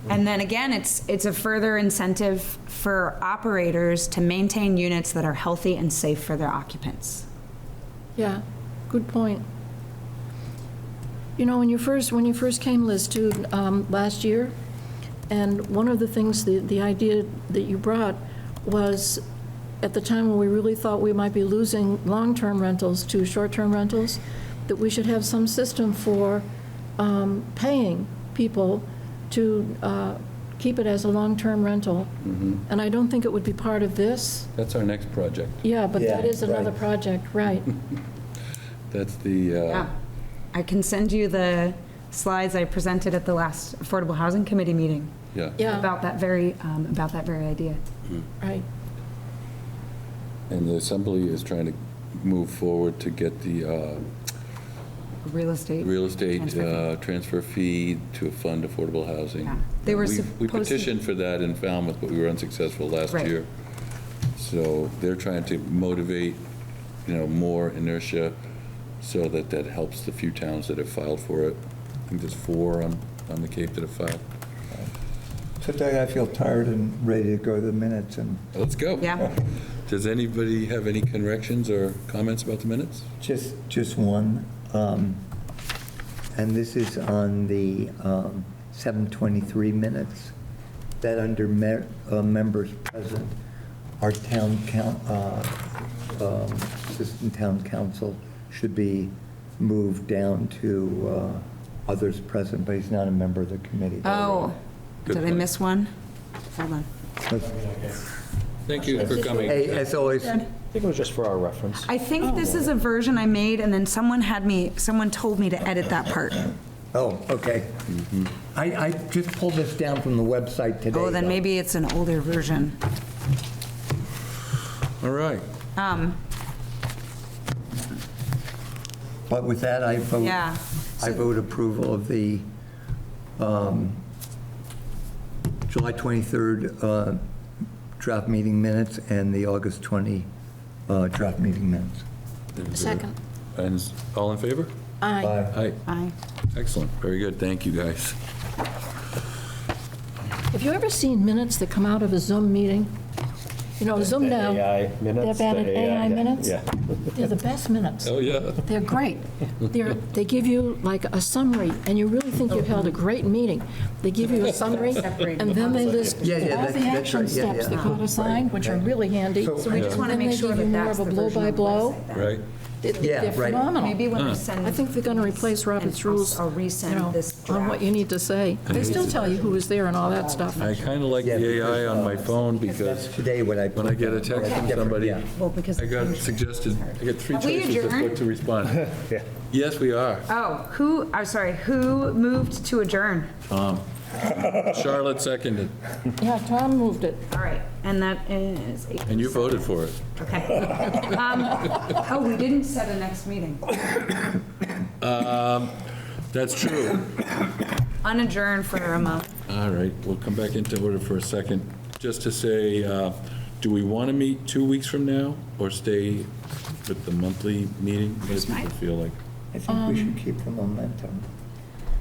And then again, it's a further incentive for operators to maintain units that are healthy and safe for their occupants. Yeah, good point. When you first came, Liz, to last year, and one of the things, the idea that you brought was at the time when we really thought we might be losing long-term rentals to short-term rentals, that we should have some system for paying people to keep it as a long-term rental. And I don't think it would be part of this. That's our next project. Yeah, but that Yeah, is another right. project, right. That's the, Yeah. I can send you the slides I presented at the last Affordable Housing Committee meeting Yeah, about that very idea. right. and the Assembly is trying to move forward to get the Real estate. real estate Transfer transfer fee to fund affordable housing. Yeah. They were We supposed to- petitioned for that in Falmouth, but we were unsuccessful last Right. year. So they're trying to motivate, more inertia so that helps the few towns that have filed for it. I think there's 4 on the Cape that have filed. So Doug, I feel tired and ready to go to the minutes, and Let's go. Yeah. Does anybody have any corrections or comments about the minutes? just one. And this is on the 7:23 minutes, that under members present, our assistant town council should be moved down to others present, but he's not a member of the committee. Oh, Good did I point. miss one? Hold on. Thank you for coming. Hey, as always, I think it was just for our reference. I think this is a version I made, and then someone told me to edit that part. oh, okay. I just pulled this down from the website today. Oh, then though. maybe it's an older version. All right. But with that, I vote. Yeah. I vote approval of the July 23rd draft meeting minutes and the August 20 draft meeting minutes. Second. And all in favor? Aye. Aye. Aye. Excellent. Very good. Thank you, guys. Have you ever seen minutes that come out of a Zoom meeting? Zoom now. AI minutes? They're bad the at AI minutes? Yeah. They're the best minutes. Oh, yeah. They're great. They give you like a summary, and you really think you held a great meeting. They give you a summary, and then they list all Yeah, the that's action right. Yeah, steps yeah. that got assigned, which are really handy. So We just want to Then make they sure give you that more that's of a the version of the blow-by-blow. website then. Right. Yeah, They're right. phenomenal. Maybe when we send. I think they're going to replace Robert's rules, I'll resend this on what draft. you need to say. They still tell you who was there and all that stuff. I kind of like Yeah, the AI because, on my phone because Today, when I get a text from somebody, Yeah. Well, because. I got 3 Have we choices of adjourned? what to respond. Yes, we are. Oh, who moved to adjourn? Charlotte seconded, Yeah, Tom moved it. All right, and that is 8. and you voted for it. Okay. Oh, we didn't set a next meeting. That's true. Unadjourned for a month. All right, we'll come back into order for a second. Just to say, do we want to meet 2 weeks from now or stay with the monthly meeting? What do people feel like? I think we should keep the momentum.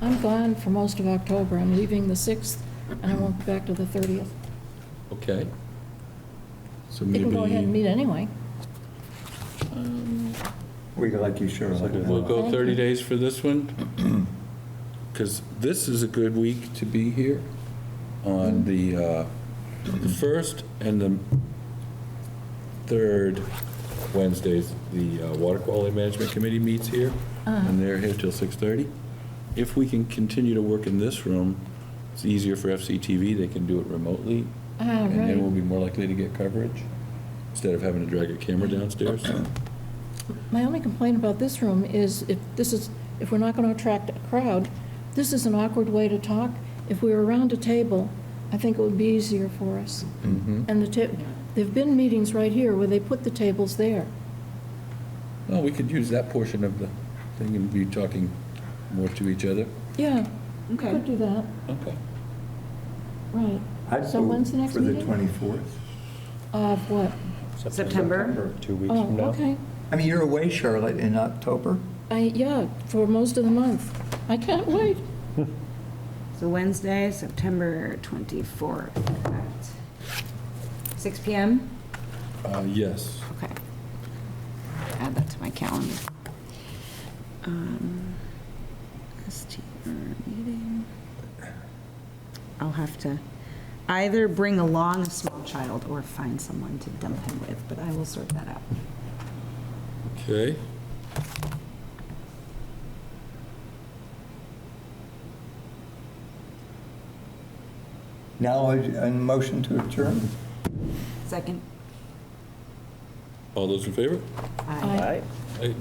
I'm gone for most of October. I'm leaving the 6th, and I won't be back to the 30th. Okay. So You can go ahead and maybe, meet anyway. We like you, Charlotte. we'll go Thank 30 you. days for this one? Because this is a good week to be here on the first and the third Wednesdays. The Water Quality Management Committee meets here, and they're here till 6:30. If we can continue to work in this room, it's easier for FCTV, they can do it remotely, and then we'll Right. be more likely to get coverage, instead of having to drag a camera downstairs. My only complaint about this room is if we're not going to attract a crowd, this is an awkward way to talk. If we were around a table, I think it would be easier for us. And there've been meetings right here where they put the tables there. Well, we could use that portion of the thing and be talking more to each other. Yeah, we Okay. could do that, Okay. right. I'd So vote when's the next For the meeting? 24th. Of what? September. 2 weeks Oh, from now. okay. I mean, you're away, Charlotte, in October? Yeah, for most of the month. I can't wait. So Wednesday, September 24th at 6 PM? Yes. Okay. Add that to my calendar. STR meeting. I'll have to either bring along a small child or find someone to dump him with, but I will sort that out. Okay. Now, a motion to adjourn? Second? All those in favor? Aye. Aye.